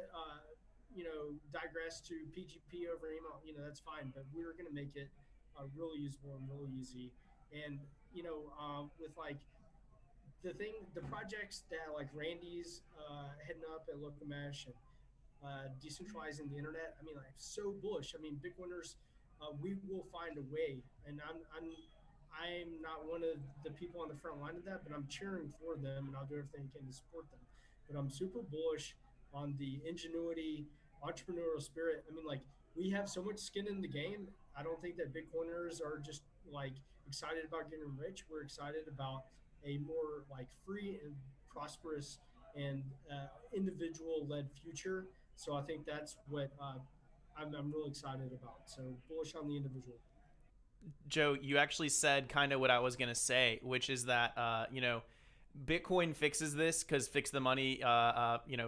S5: digress to PGP over email, that's fine. But we're gonna make it really usable and really easy. And with like the projects that like Randy's heading up at Locomesh and decentralizing the internet. I mean, like so bullish. I mean, Bitcoiners, we will find a way, and I'm not one of the people on the front line of that, but I'm cheering for them, and I'll do everything I can to support them. But I'm super bullish on the ingenuity, entrepreneurial spirit. I mean, like we have so much skin in the game. I don't think that Bitcoiners are just like excited about getting rich. We're excited about a more like free and prosperous and individual-led future. So I think that's what I'm really excited about. So bullish on the individual.
S2: Joe, you actually said kind of what I was gonna say, which is that Bitcoin fixes this because fix the money,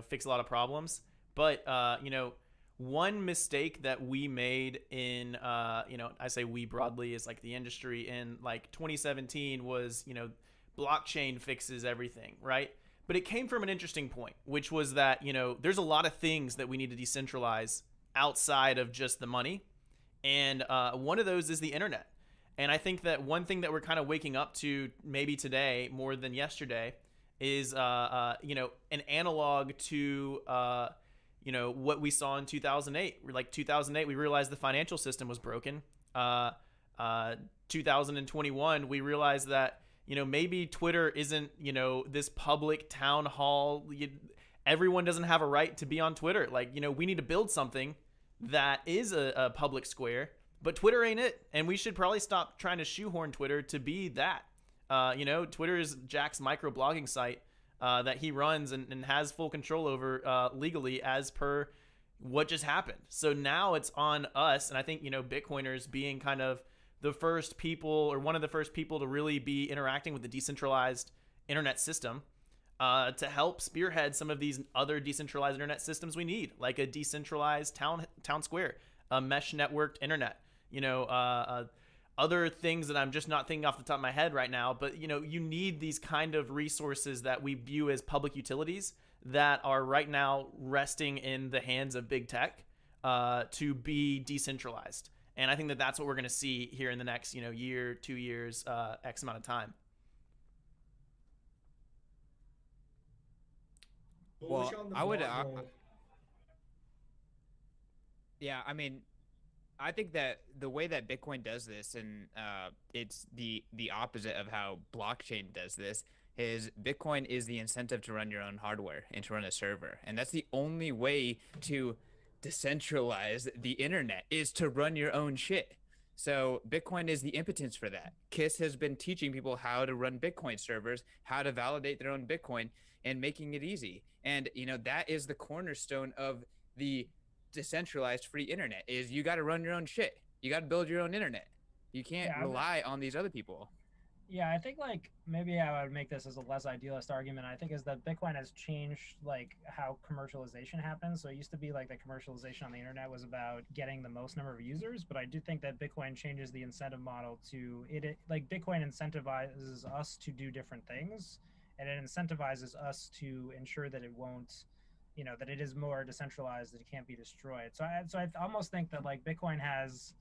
S2: fix a lot of problems. But one mistake that we made in I say we broadly is like the industry in like 2017 was blockchain fixes everything, right? But it came from an interesting point, which was that there's a lot of things that we need to decentralize outside of just the money, and one of those is the internet. And I think that one thing that we're kind of waking up to maybe today more than yesterday is an analog to what we saw in 2008. Like 2008, we realized the financial system was broken. 2021, we realized that maybe Twitter isn't this public town hall. Everyone doesn't have a right to be on Twitter. Like we need to build something that is a public square. But Twitter ain't it, and we should probably stop trying to shoehorn Twitter to be that. Twitter is Jack's microblogging site that he runs and has full control over legally as per what just happened. So now it's on us, and I think Bitcoiners being kind of the first people or one of the first people to really be interacting with the decentralized internet system to help spearhead some of these other decentralized internet systems we need, like a decentralized town square, a mesh networked internet. Other things that I'm just not thinking off the top of my head right now, but you need these kind of resources that we view as public utilities that are right now resting in the hands of big tech to be decentralized. And I think that that's what we're going to see here in the next year, 2 years, X amount of time.
S8: Well, I would. Yeah, I mean, I think that the way that Bitcoin does this, and it's the opposite of how blockchain does this, is Bitcoin is the incentive to run your own hardware and to run a server. And that's the only way to decentralize the internet, is to run your own shit. So Bitcoin is the impotence for that. KISS has been teaching people how to run Bitcoin servers, how to validate their own Bitcoin, and making it easy. And that is the cornerstone of the decentralized free internet, is you got to run your own shit. You got to build your own internet. You can't rely on these other people.
S4: Yeah, I think like maybe I would make this as a less idealist argument. I think is that Bitcoin has changed like how commercialization happens. So it used to be like the commercialization on the internet was about getting the most number of users, but I do think that Bitcoin changes the incentive model to it like Bitcoin incentivizes us to do different things, and it incentivizes us to ensure that it won't, that it is more decentralized, that it can't be destroyed. So I almost think that like Bitcoin has,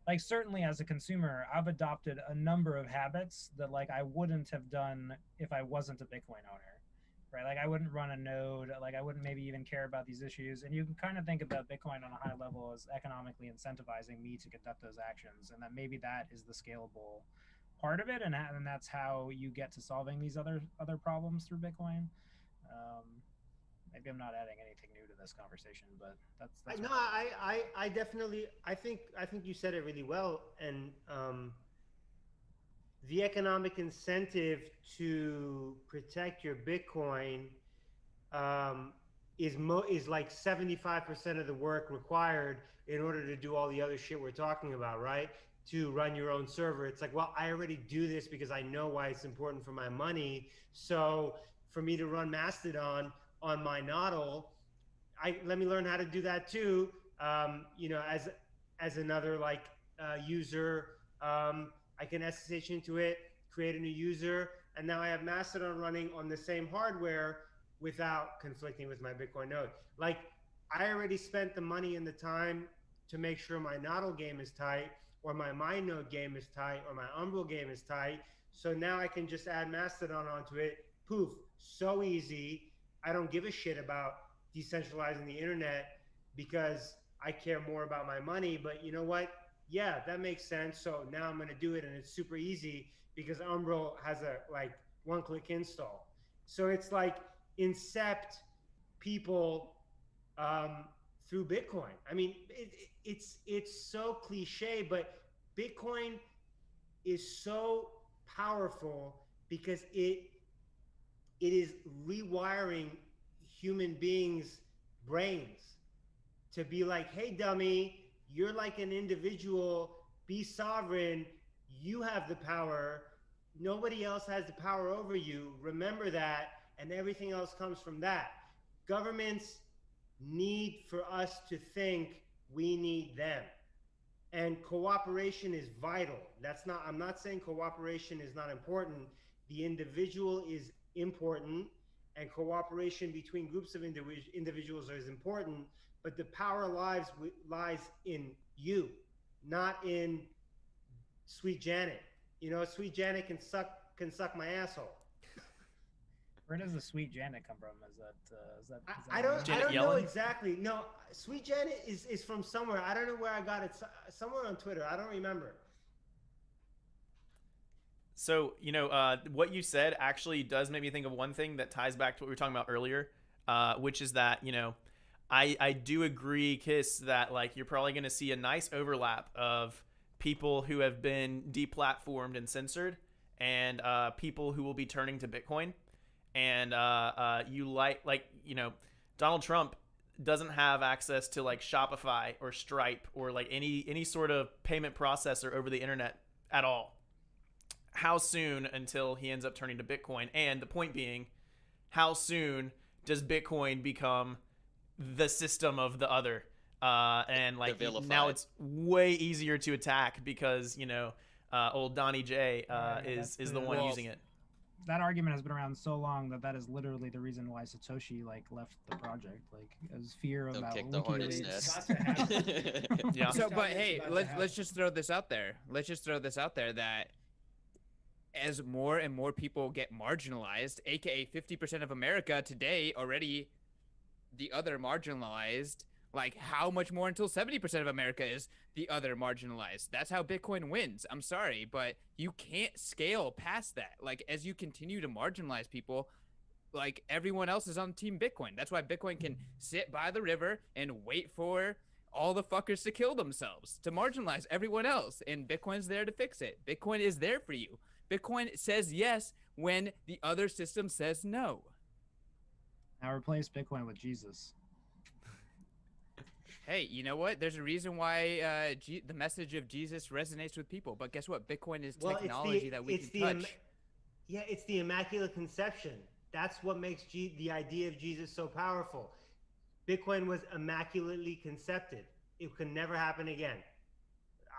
S4: like certainly as a consumer, I've adopted a number of habits that like I wouldn't have done if I wasn't a Bitcoin owner, right? Like I wouldn't run a node, like I wouldn't maybe even care about these issues. And you can kind of think about Bitcoin on a high level as economically incentivizing me to conduct those actions, and that maybe that is the scalable part of it, and that's how you get to solving these other problems through Bitcoin. Maybe I'm not adding anything new to this conversation, but that's
S7: no, I definitely, I think you said it really well. And the economic incentive to protect your Bitcoin um, is like 75% of the work required in order to do all the other shit we're talking about, right? To run your own server. It's like, well, I already do this because I know why it's important for my money. So for me to run Mastodon on my Nodl, let me learn how to do that too. As another user, I can SSH into it, create a new user, and now I have Mastodon running on the same hardware without conflicting with my Bitcoin node. Like, I already spent the money and the time to make sure my Nodl game is tight, or my MyNode game is tight, or my Umbrel game is tight. So now I can just add Mastodon onto it. Poof, so easy. I don't give a shit about decentralizing the internet because I care more about my money. But you know what? Yeah, that makes sense. So now I'm going to do it, and it's super easy because Umbrel has a one-click install. So it's like incept people through Bitcoin. I mean, it's so cliche, but Bitcoin is so powerful because it is rewiring human beings' brains to be like, hey, dummy, you're like an individual, be sovereign, you have the power, nobody else has the power over you, remember that, and everything else comes from that. Governments need for us to think we need them. And cooperation is vital. I'm not saying cooperation is not important. The individual is important, and cooperation between groups of individuals is important, but the power lies in you, not in Sweet Janet. You know, Sweet Janet can suck my asshole.
S4: Where does the Sweet Janet come from? Is that
S7: I don't know exactly. No, Sweet Janet is from somewhere. I don't know where I got it. Somewhere on Twitter. I don't remember.
S2: So, what you said actually does make me think of one thing that ties back to what we were talking about earlier, which is that, I do agree, Kiss, that you're probably going to see a nice overlap of people who have been deplatformed and censored and people who will be turning to Bitcoin. And Donald Trump doesn't have access to Shopify or Stripe or any sort of payment processor over the internet at all. How soon until he ends up turning to Bitcoin? And the point being, how soon does Bitcoin become the system of the other? And now it's way easier to attack because old Donnie J is the one using it.
S4: That argument has been around so long that is literally the reason why Satoshi left the project. It was fear of that.
S3: Kick the hornet's nest.
S2: Yeah.
S8: So, but hey, let's just throw this out there. That as more and more people get marginalized, aka 50% of America today already, the other marginalized. How much more until 70% of America is the other marginalized? That's how Bitcoin wins. I'm sorry, but you can't scale past that. As you continue to marginalize people, everyone else is on Team Bitcoin. That's why Bitcoin can sit by the river and wait for all the fuckers to kill themselves, to marginalize everyone else. And Bitcoin's there to fix it. Bitcoin is there for you. Bitcoin says yes when the other system says no.
S4: Now replace Bitcoin with Jesus.
S8: Hey, you know what? There's a reason why the message of Jesus resonates with people. But guess what? Bitcoin is technology that we can touch.
S7: It's the Immaculate Conception. That's what makes the idea of Jesus so powerful. Bitcoin was immaculately concepted. It can never happen again.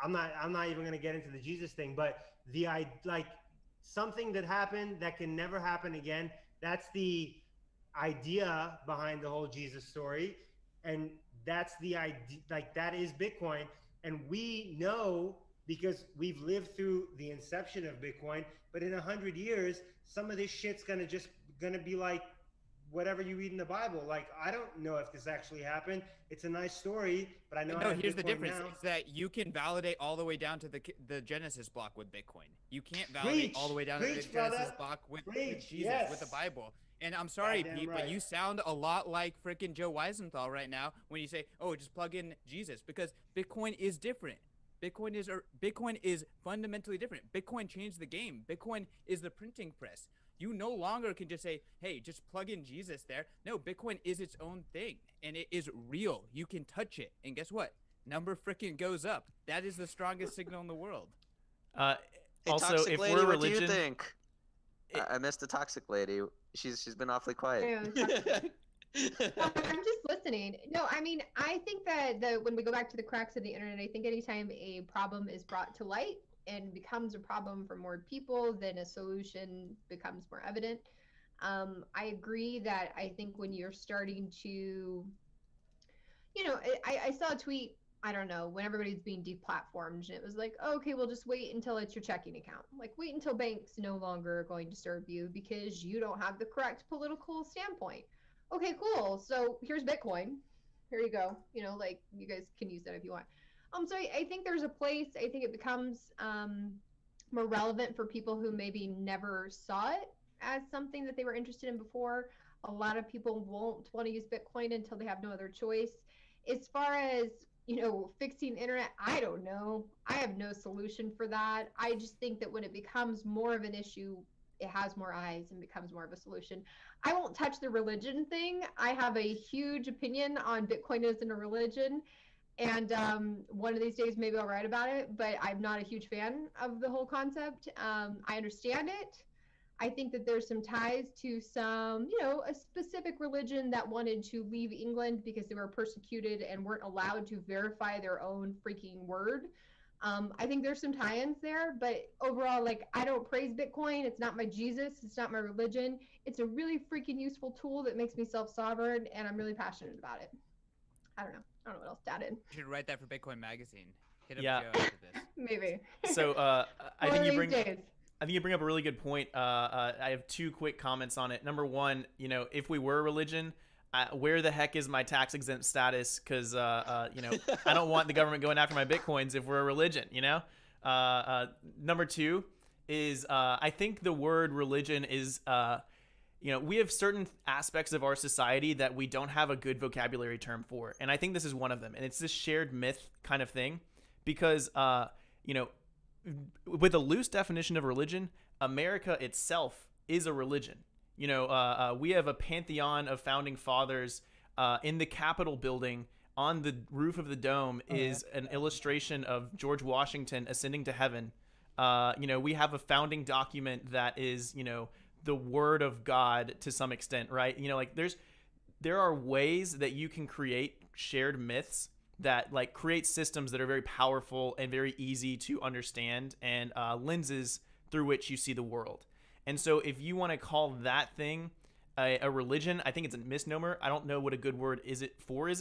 S7: I'm not even going to get into the Jesus thing, but something that happened that can never happen again. That's the idea behind the whole Jesus story, and that's the idea. That is Bitcoin, and we know because we've lived through the inception of Bitcoin. But in 100 years, some of this shit's gonna be like whatever you read in the Bible. I don't know if this actually happened. It's a nice story, but I know.
S8: No, here's the difference:
S7: now.
S8: is that you can validate all the way down to the Genesis block with Bitcoin. You can't validate all the way down to the Genesis block with Jesus, with the Bible. And I'm sorry, Pete, but you sound a lot like freaking Joe Weisenthal right now when you say, "Oh, just plug in Jesus," because Bitcoin is different. Bitcoin is fundamentally different. Bitcoin changed the game. Bitcoin is the printing press. You no longer can just say, hey, just plug in Jesus there. No, Bitcoin is its own thing, and it is real. You can touch it. And guess what? Number freaking goes up. That is the strongest signal in the world.
S3: Hey,
S2: Also,
S3: toxic
S2: if
S3: lady,
S2: we're a
S3: what do
S2: religion,
S3: you think? I missed the toxic lady. She's been awfully quiet.
S6: I'm just listening. No, I mean, I think that when we go back to the cracks of the internet, I think anytime a problem is brought to light and becomes a problem for more people, then a solution becomes more evident. I agree that I think when you're starting to, I saw a tweet, I don't know, when everybody's being deplatformed, and it was like, oh, okay, well, just wait until it's your checking account. Like, wait until banks no longer are going to serve you because you don't have the correct political standpoint. Okay, cool. So here's Bitcoin. Here you go. Like, you guys can use that if you want. So I think there's a place. I think it becomes more relevant for people who maybe never saw it as something that they were interested in before. A lot of people won't want to use Bitcoin until they have no other choice. As far as fixing the internet, I don't know. I have no solution for that. I just think that when it becomes more of an issue, it has more eyes and becomes more of a solution. I won't touch the religion thing. I have a huge opinion on Bitcoin as a religion. And one of these days, maybe I'll write about it, but I'm not a huge fan of the whole concept. I understand it. I think that there's some ties to some, a specific religion that wanted to leave England because they were persecuted and weren't allowed to verify their own freaking word. I think there's some tie-ins there, but overall, like, I don't praise Bitcoin. It's not my Jesus. It's not my religion. It's a really freaking useful tool that makes me self-sovereign, and I'm really passionate about it. I don't know what else to add in.
S8: You should write that for Bitcoin Magazine. Hit up
S2: Yeah.
S8: Joe after this.
S6: Maybe.
S2: So I think you bring
S6: days.
S2: I think you bring up a really good point. I have two quick comments on it. Number one, if we were a religion, where the heck is my tax exempt status? Because I don't want the government going after my bitcoins if we're a religion. Number two is I think the word religion is we have certain aspects of our society that we don't have a good vocabulary term for, and I think this is one of them. And it's this shared myth kind of thing, because with a loose definition of religion, America itself is a religion. We have a pantheon of founding fathers in the Capitol building. On the roof of the dome is an illustration of George Washington ascending to heaven. We have a founding document that is, the word of God to some extent, right? There are ways that you can create shared myths that create systems that are very powerful and very easy to understand, and lenses through which you see the world. And so if you want to call that thing a religion, I think it's a misnomer. I don't know what a good word is it. But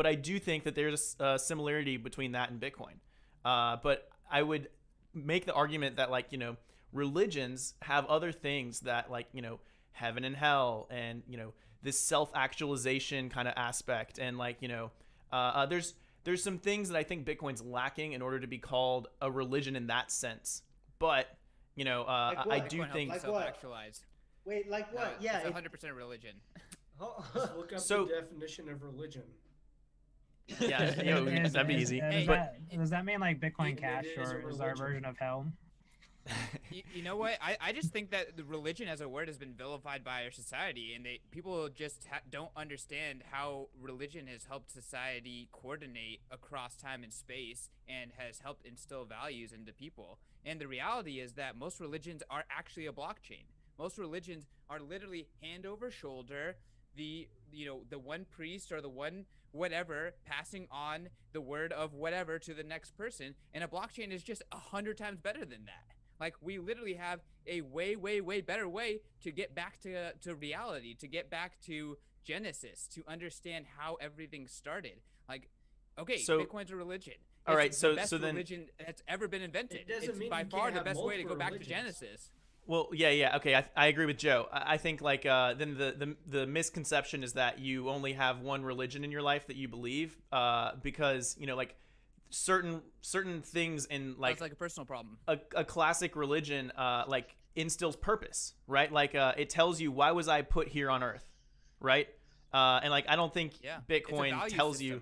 S2: I do think that there's a similarity between that and Bitcoin. But I would make the argument that religions have other things that heaven and hell, and this self-actualization kind of aspect, and there's some things that I think Bitcoin's lacking in order to be called a religion in that sense. But I do think
S8: self-actualize.
S7: Wait, like what?
S8: No, it's 100% religion.
S5: Just look up the definition of religion.
S2: Yeah, that'd be easy.
S4: Does that mean Bitcoin Cash, or is our version of hell?
S8: You know what? I just think that the religion as a word has been vilified by our society, and people just don't understand how religion has helped society coordinate across time and space, and has helped instill values into people. And the reality is that most religions are actually a blockchain. Most religions are literally hand over shoulder, the one priest or the one whatever passing on the word of whatever to the next person, and a blockchain is just 100 times better than that. We literally have a way, way, way better way to get back to reality, to get back to Genesis, to understand how everything started. So Bitcoin's a religion.
S2: All right,
S8: it's
S2: so
S8: the best
S2: then
S8: religion that's ever been invented.
S5: It's
S8: by far the best way to go back to Genesis.
S2: Well, yeah, okay, I agree with Joe. I think then the misconception is that you only have one religion in your life that you believe, because certain things in
S8: That's a personal problem.
S2: A classic religion instills purpose, right? It tells you, why was I put here on earth, right? And I don't think Bitcoin tells you.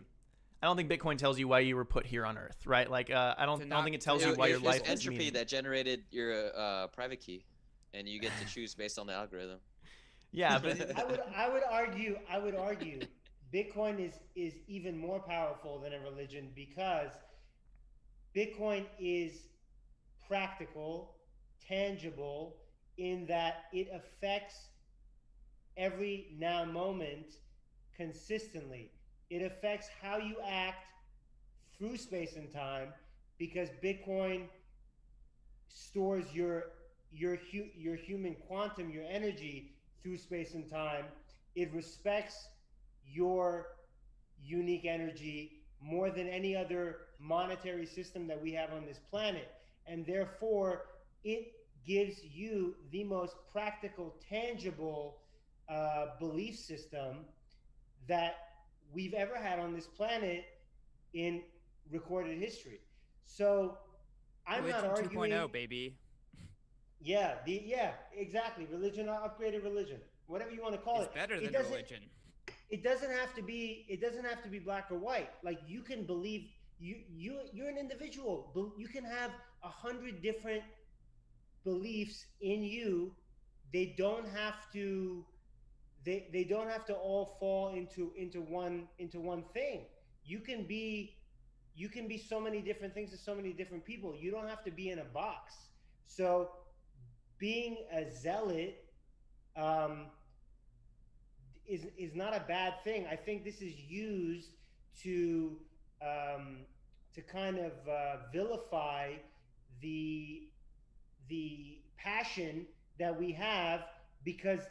S2: I don't think Bitcoin tells you why you were put here on Earth, right? Like, I don't think it tells you why your life is
S3: entropy
S2: meaning.
S3: that generated your private key, and you get to choose based on the algorithm.
S2: Yeah, but
S7: I would argue Bitcoin is even more powerful than a religion because Bitcoin is practical, tangible, in that it affects every now moment consistently. It affects how you act through space and time because Bitcoin stores your human quantum, your energy through space and time. It respects your unique energy more than any other monetary system that we have on this planet. And therefore, it gives you the most practical, tangible belief system that we've ever had on this planet in recorded history. So I'm
S8: Religion
S7: not arguing.
S8: 2.0, baby.
S7: Yeah, exactly. Religion, upgraded religion, whatever you want to call
S8: It's
S7: it.
S8: better than religion.
S7: It doesn't have to be. It doesn't have to be black or white. Like you can believe. You're an individual. You can have 100 different beliefs in you. They don't have to. They don't have to all fall into one thing. You can be so many different things to so many different people. You don't have to be in a box. So being a zealot is not a bad thing. I think this is used to kind of vilify the passion that we have because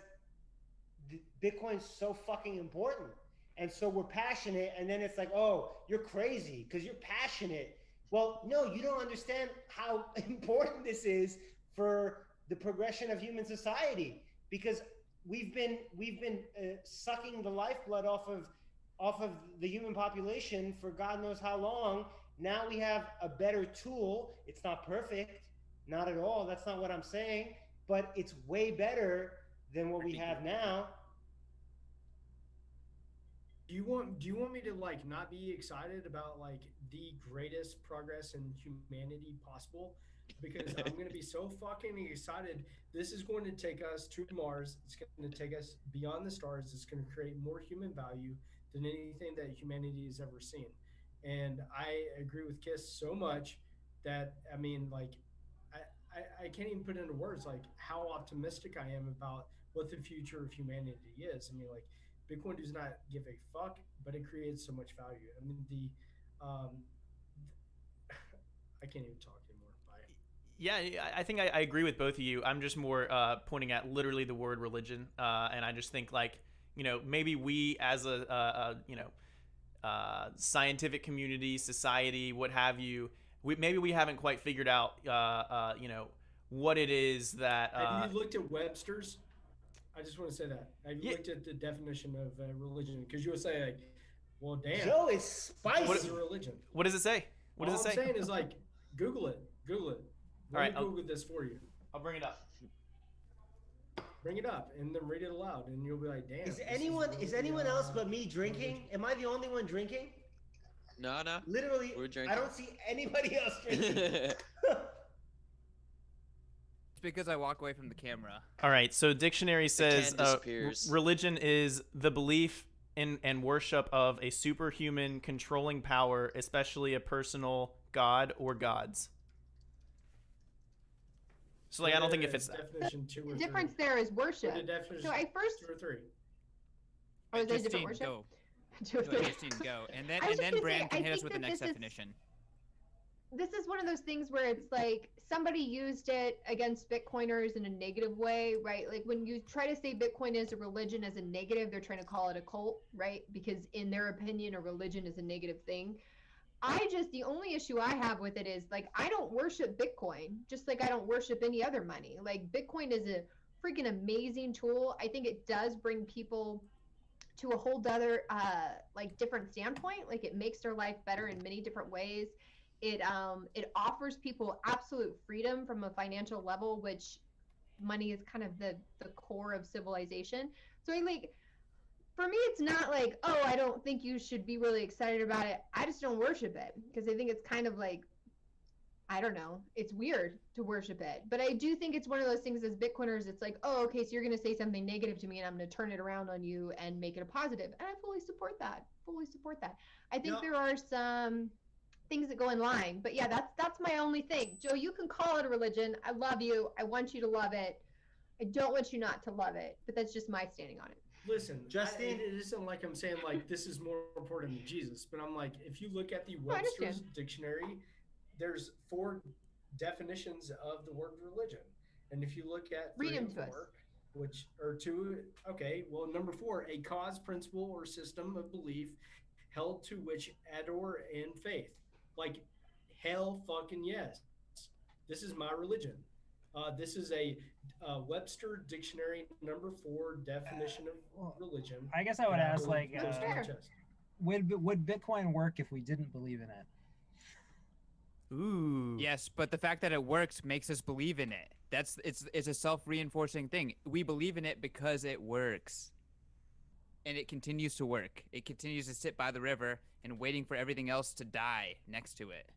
S7: Bitcoin's so fucking important. And so we're passionate, and then it's like, oh, you're crazy because you're passionate. Well, no, you don't understand how important this is for the progression of human society, because we've been sucking the lifeblood off of the human population for God knows how long. Now we have a better tool. It's not perfect, not at all. That's not what I'm saying, but it's way better than what we have now.
S5: Do you want me to like not be excited about like the greatest progress in humanity possible? Because I'm gonna be so fucking excited. This is going to take us to Mars. It's going to take us beyond the stars. It's going to create more human value than anything that humanity has ever seen. And I agree with Kiss so much that I mean, like, I can't even put into words like how optimistic I am about what the future of humanity is. I mean, like, Bitcoin does not give a fuck, but it creates so much value. I mean, I can't even talk anymore. Bye.
S2: Yeah, I think I agree with both of you. I'm just more pointing at literally the word religion, and I just think like maybe we as a scientific community, society, what have you, maybe we haven't quite figured out what it is that.
S5: Have you looked at Webster's? I just want to say that. Have you looked at the definition of religion? Because you would say like, well, damn.
S7: Joe is spicy.
S5: What is a religion?
S2: What does it say? What does it say?
S5: All I'm saying is like, Google it. Google it. Let me Google this for you.
S2: I'll bring it up.
S5: Bring it up and then read it aloud, and you'll be like, damn.
S7: Is anyone else but me drinking? Am I the only one drinking?
S3: No.
S7: Literally,
S3: we're drinking.
S7: I don't see anybody else drinking.
S8: It's because I walk away from the camera.
S2: All right, so dictionary says religion is the belief in and worship of a superhuman controlling power, especially a personal god or gods. So like, I don't think if it's
S5: definition 2 or 3.
S6: The difference there is worship. So I first.
S5: 2 or 3.
S6: Oh, is there a different worship?
S8: Go.
S6: 2 or 3.
S8: Justine, go. And then Bran can hit us with the next definition.
S6: This is one of those things where it's like somebody used it against Bitcoiners in a negative way, right? Like when you try to say Bitcoin is a religion as a negative, they're trying to call it a cult, right? Because in their opinion, a religion is a negative thing. The only issue I have with it is like, I don't worship Bitcoin, just like I don't worship any other money. Like Bitcoin is a freaking amazing tool. I think it does bring people to a whole other, like different standpoint. Like it makes their life better in many different ways. It offers people absolute freedom from a financial level, which money is kind of the core of civilization. So for me, it's not like, oh, I don't think you should be really excited about it. I just don't worship it because I think it's kind of like, I don't know, it's weird to worship it. But I do think it's one of those things as Bitcoiners, it's like, oh, okay, so you're going to say something negative to me and I'm going to turn it around on you and make it a positive. And I fully support that. Fully support that. I think there are some things that go in line. But yeah, that's my only thing. Joe, you can call it a religion. I love you. I want you to love it. I don't want you not to love it. But that's just my standing on it.
S5: Listen,
S7: Justine?
S5: it isn't like I'm saying like this is more important than Jesus, but I'm like, if you look at the Webster's dictionary, there's 4 definitions of the word religion, and if you look at 3 and 4, which are 2, okay, well, number 4, a cause, principle, or system of belief held to which adore and faith. Like, hell fucking yes, this is my religion. This is a Webster Dictionary number 4 definition of religion.
S4: I guess I would ask, like, would Bitcoin work if we didn't believe in it?
S2: Ooh.
S8: Yes, but the fact that it works makes us believe in it. It's a self-reinforcing thing. We believe in it because it works. And it continues to work. It continues to sit by the river and waiting for everything else to die next to it,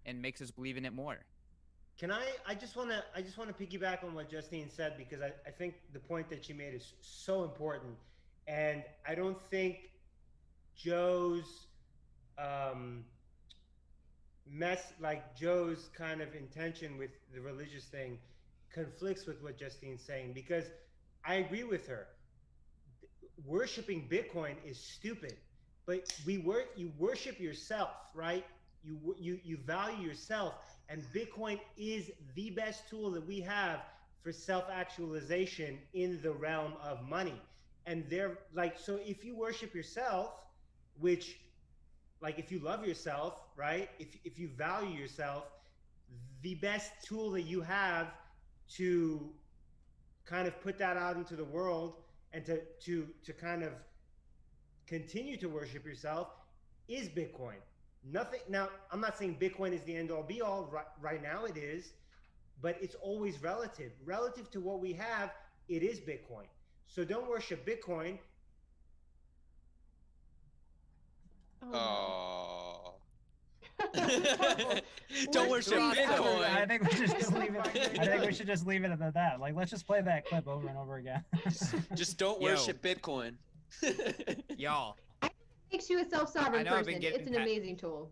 S8: and makes us believe in it more.
S7: Can I just want to piggyback on what Justine said, because I think the point that she made is so important, and I don't think Joe's Joe's kind of intention with the religious thing conflicts with what Justine's saying, because I agree with her. Worshipping Bitcoin is stupid, but you worship yourself, right? You value yourself, and Bitcoin is the best tool that we have for self-actualization in the realm of money. And so if you worship yourself, which, like, if you love yourself, right? If you value yourself, the best tool that you have to kind of put that out into the world and to kind of continue to worship yourself is Bitcoin. Nothing. Now, I'm not saying Bitcoin is the end all be all. Right now it is, but it's always relative. Relative to what we have, it is Bitcoin. So don't worship Bitcoin.
S3: Oh. Don't worship Bitcoin.
S4: I think we should just leave it. I think we should just leave it at that. Like, let's just play that clip over and over again.
S3: Just don't worship Bitcoin.
S8: Y'all.
S6: Makes you a self-sovereign person. It's an
S8: getting
S6: amazing tool.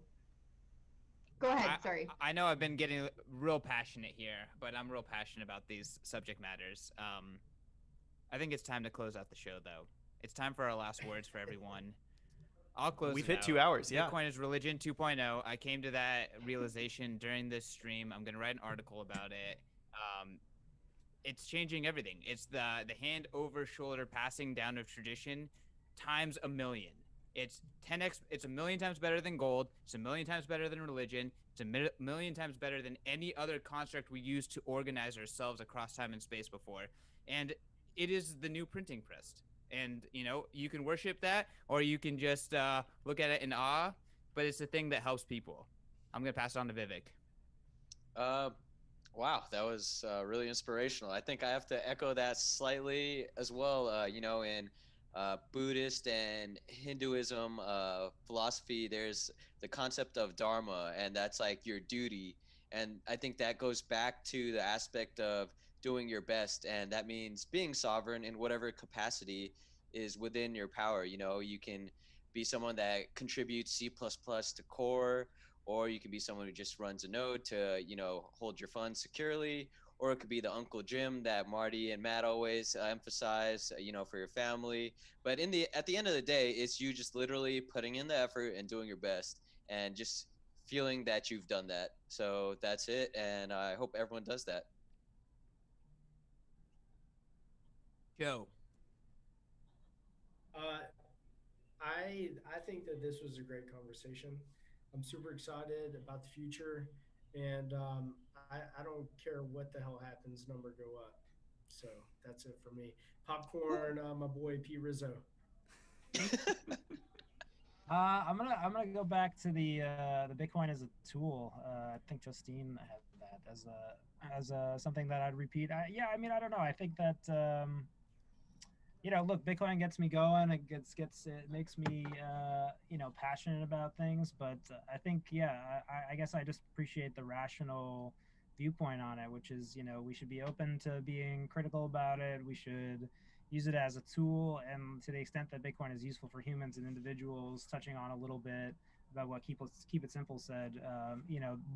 S6: Go ahead. Sorry.
S8: I know I've been getting real passionate here, but I'm real passionate about these subject matters. I think it's time to close out the show, though. It's time for our last words for everyone. I'll close.
S2: We've hit 2 hours. Yeah.
S8: Bitcoin is religion 2.0. I came to that realization during this stream. I'm gonna write an article about it. It's changing everything. It's the hand over shoulder passing down of tradition times a million. It's 10x. It's a million times better than gold. It's a million times better than religion. It's a million times better than any other construct we used to organize ourselves across time and space before. And it is the new printing press. And, you know, you can worship that, or you can just look at it in awe, but it's the thing that helps people. I'm going to pass it on to Vivik.
S3: Wow, that was really inspirational. I think I have to echo that slightly as well. You know, in Buddhist and Hinduism philosophy, there's the concept of dharma, and that's like your duty. And I think that goes back to the aspect of doing your best, and that means being sovereign in whatever capacity is within your power. You know, you can be someone that contributes C++ to core, or you can be someone who just runs a node to, you know, hold your funds securely, or it could be the Uncle Jim that Marty and Matt always emphasize, you know, for your family. But at the end of the day, it's you just literally putting in the effort and doing your best, and just feeling that you've done that. So that's it, and I hope everyone does that.
S8: Joe.
S5: I think that this was a great conversation. I'm super excited about the future, and I don't care what the hell happens, number go up. So that's it for me. Popcorn, my boy P Rizzo.
S4: I'm gonna go back to the Bitcoin as a tool. I think Justine had that as a something that I'd repeat. I mean, I don't know. I think that look, Bitcoin gets me going. It makes me, passionate about things. But I think, I guess I just appreciate the rational viewpoint on it, which is, we should be open to being critical about it. We should use it as a tool, and to the extent that Bitcoin is useful for humans and individuals, touching on a little bit about what Keep It Simple said,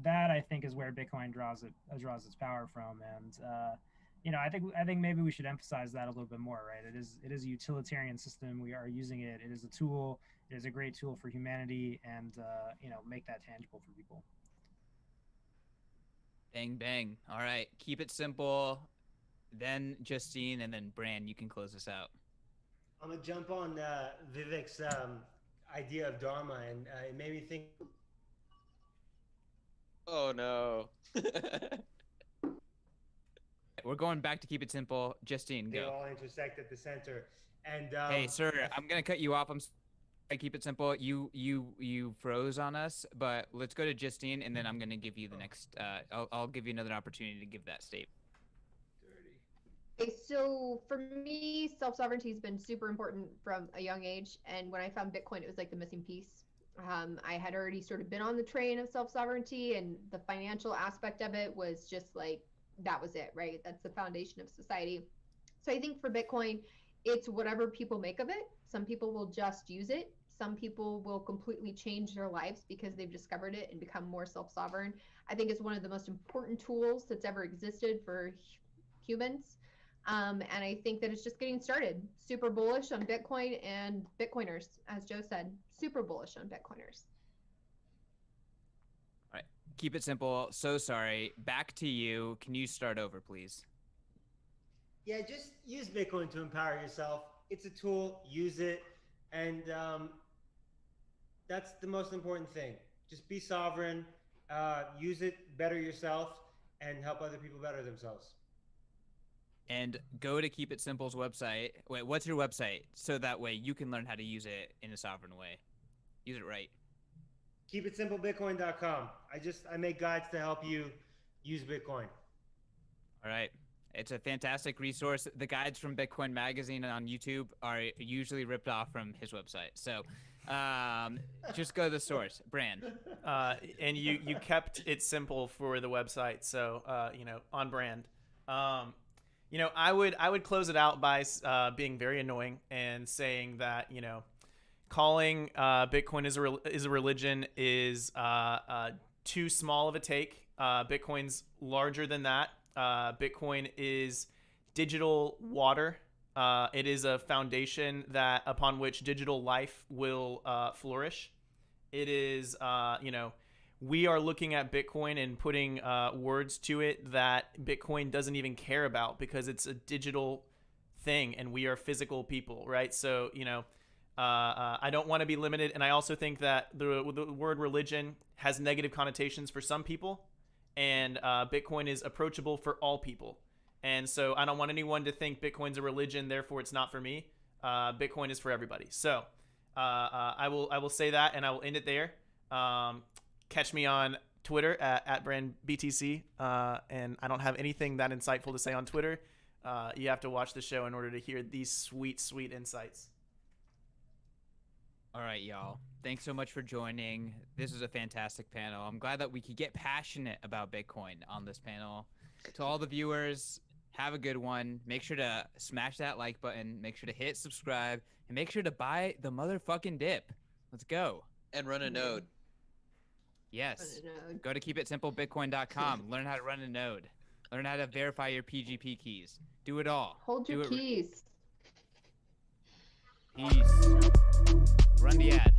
S4: that I think is where Bitcoin draws its power from, and I think maybe we should emphasize that a little bit more, right? It is a utilitarian system. We are using it. It is a tool. It is a great tool for humanity, and make that tangible for people.
S8: Bang bang. All right, keep it simple. Then Justine, and then Bran. You can close us out.
S7: I'm gonna jump on Vivik's idea of Dharma, and it made me think.
S3: Oh no.
S8: We're going back to keep it simple. Justine,
S7: They
S8: go.
S7: all intersect at the center, and
S8: Hey, sir, I'm gonna cut you off. I keep it simple. You froze on us, but let's go to Justine, and then I'm gonna give you the next. I'll give you another opportunity to give that statement.
S6: Okay, so for me, self-sovereignty has been super important from a young age. And when I found Bitcoin, it was like the missing piece. I had already sort of been on the train of self-sovereignty, and the financial aspect of it was just like, that was it, right? That's the foundation of society. So I think for Bitcoin, it's whatever people make of it. Some people will just use it. Some people will completely change their lives because they've discovered it and become more self-sovereign. I think it's one of the most important tools that's ever existed for humans. And I think that it's just getting started. Super bullish on Bitcoin and Bitcoiners, as Joe said, super bullish on Bitcoiners.
S8: All right, keep it simple. So sorry. Back to you. Can you start over, please?
S7: Yeah, just use Bitcoin to empower yourself. It's a tool. Use it, and that's the most important thing. Just be sovereign. Use it, better yourself, and help other people better themselves.
S8: And go to Keep It Simple's website. Wait, what's your website? So that way you can learn how to use it in a sovereign way. Use it right.
S7: KeepItSimpleBitcoin.com. I make guides to help you use Bitcoin.
S8: All right. It's a fantastic resource. The guides from Bitcoin Magazine on YouTube are usually ripped off from his website. So just go to the source. Bran.
S2: And you kept it simple for the website, so on brand. I would close it out by being very annoying and saying that calling Bitcoin is a religion is too small of a take. Bitcoin's larger than that. Bitcoin is digital water. It is a foundation that upon which digital life will flourish. It is we are looking at Bitcoin and putting words to it that Bitcoin doesn't even care about because it's a digital thing and we are physical people, right? So, I don't want to be limited. And I also think that the word religion has negative connotations for some people, and Bitcoin is approachable for all people. And so I don't want anyone to think Bitcoin's a religion, therefore it's not for me. Bitcoin is for everybody. So I will say that, and I will end it there. Catch me on Twitter at BranBTC, and I don't have anything that insightful to say on Twitter. You have to watch the show in order to hear these sweet, sweet insights.
S8: All right, y'all. Thanks so much for joining. This is a fantastic panel. I'm glad that we could get passionate about Bitcoin on this panel. To all the viewers, have a good one. Make sure to smash that like button. Make sure to hit subscribe. And make sure to buy the motherfucking dip. Let's go.
S3: And run a node.
S8: Yes. Go to keepitsimplebitcoin.com. Learn how to run a node. Learn how to verify your PGP keys. Do it all.
S6: Hold your keys.
S8: Peace. Run the ad.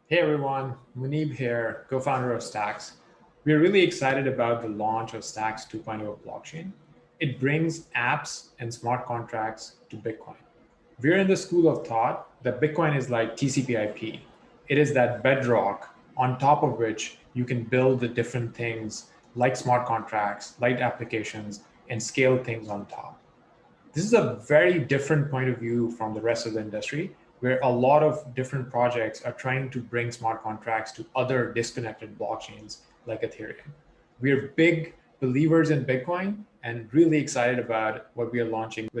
S9: Hey everyone, Munib here, co-founder of Stacks. We're really excited about the launch of Stacks 2.0 blockchain. It brings apps and smart contracts to Bitcoin. We're in the school of thought that Bitcoin is like TCP/IP. It is that bedrock on top of which you can build the different things like smart contracts, like applications, and scale things on top. This is a very different point of view from the rest of the industry, where a lot of different projects are trying to bring smart contracts to other disconnected blockchains like Ethereum. We're big believers in Bitcoin and really excited about what we are launching with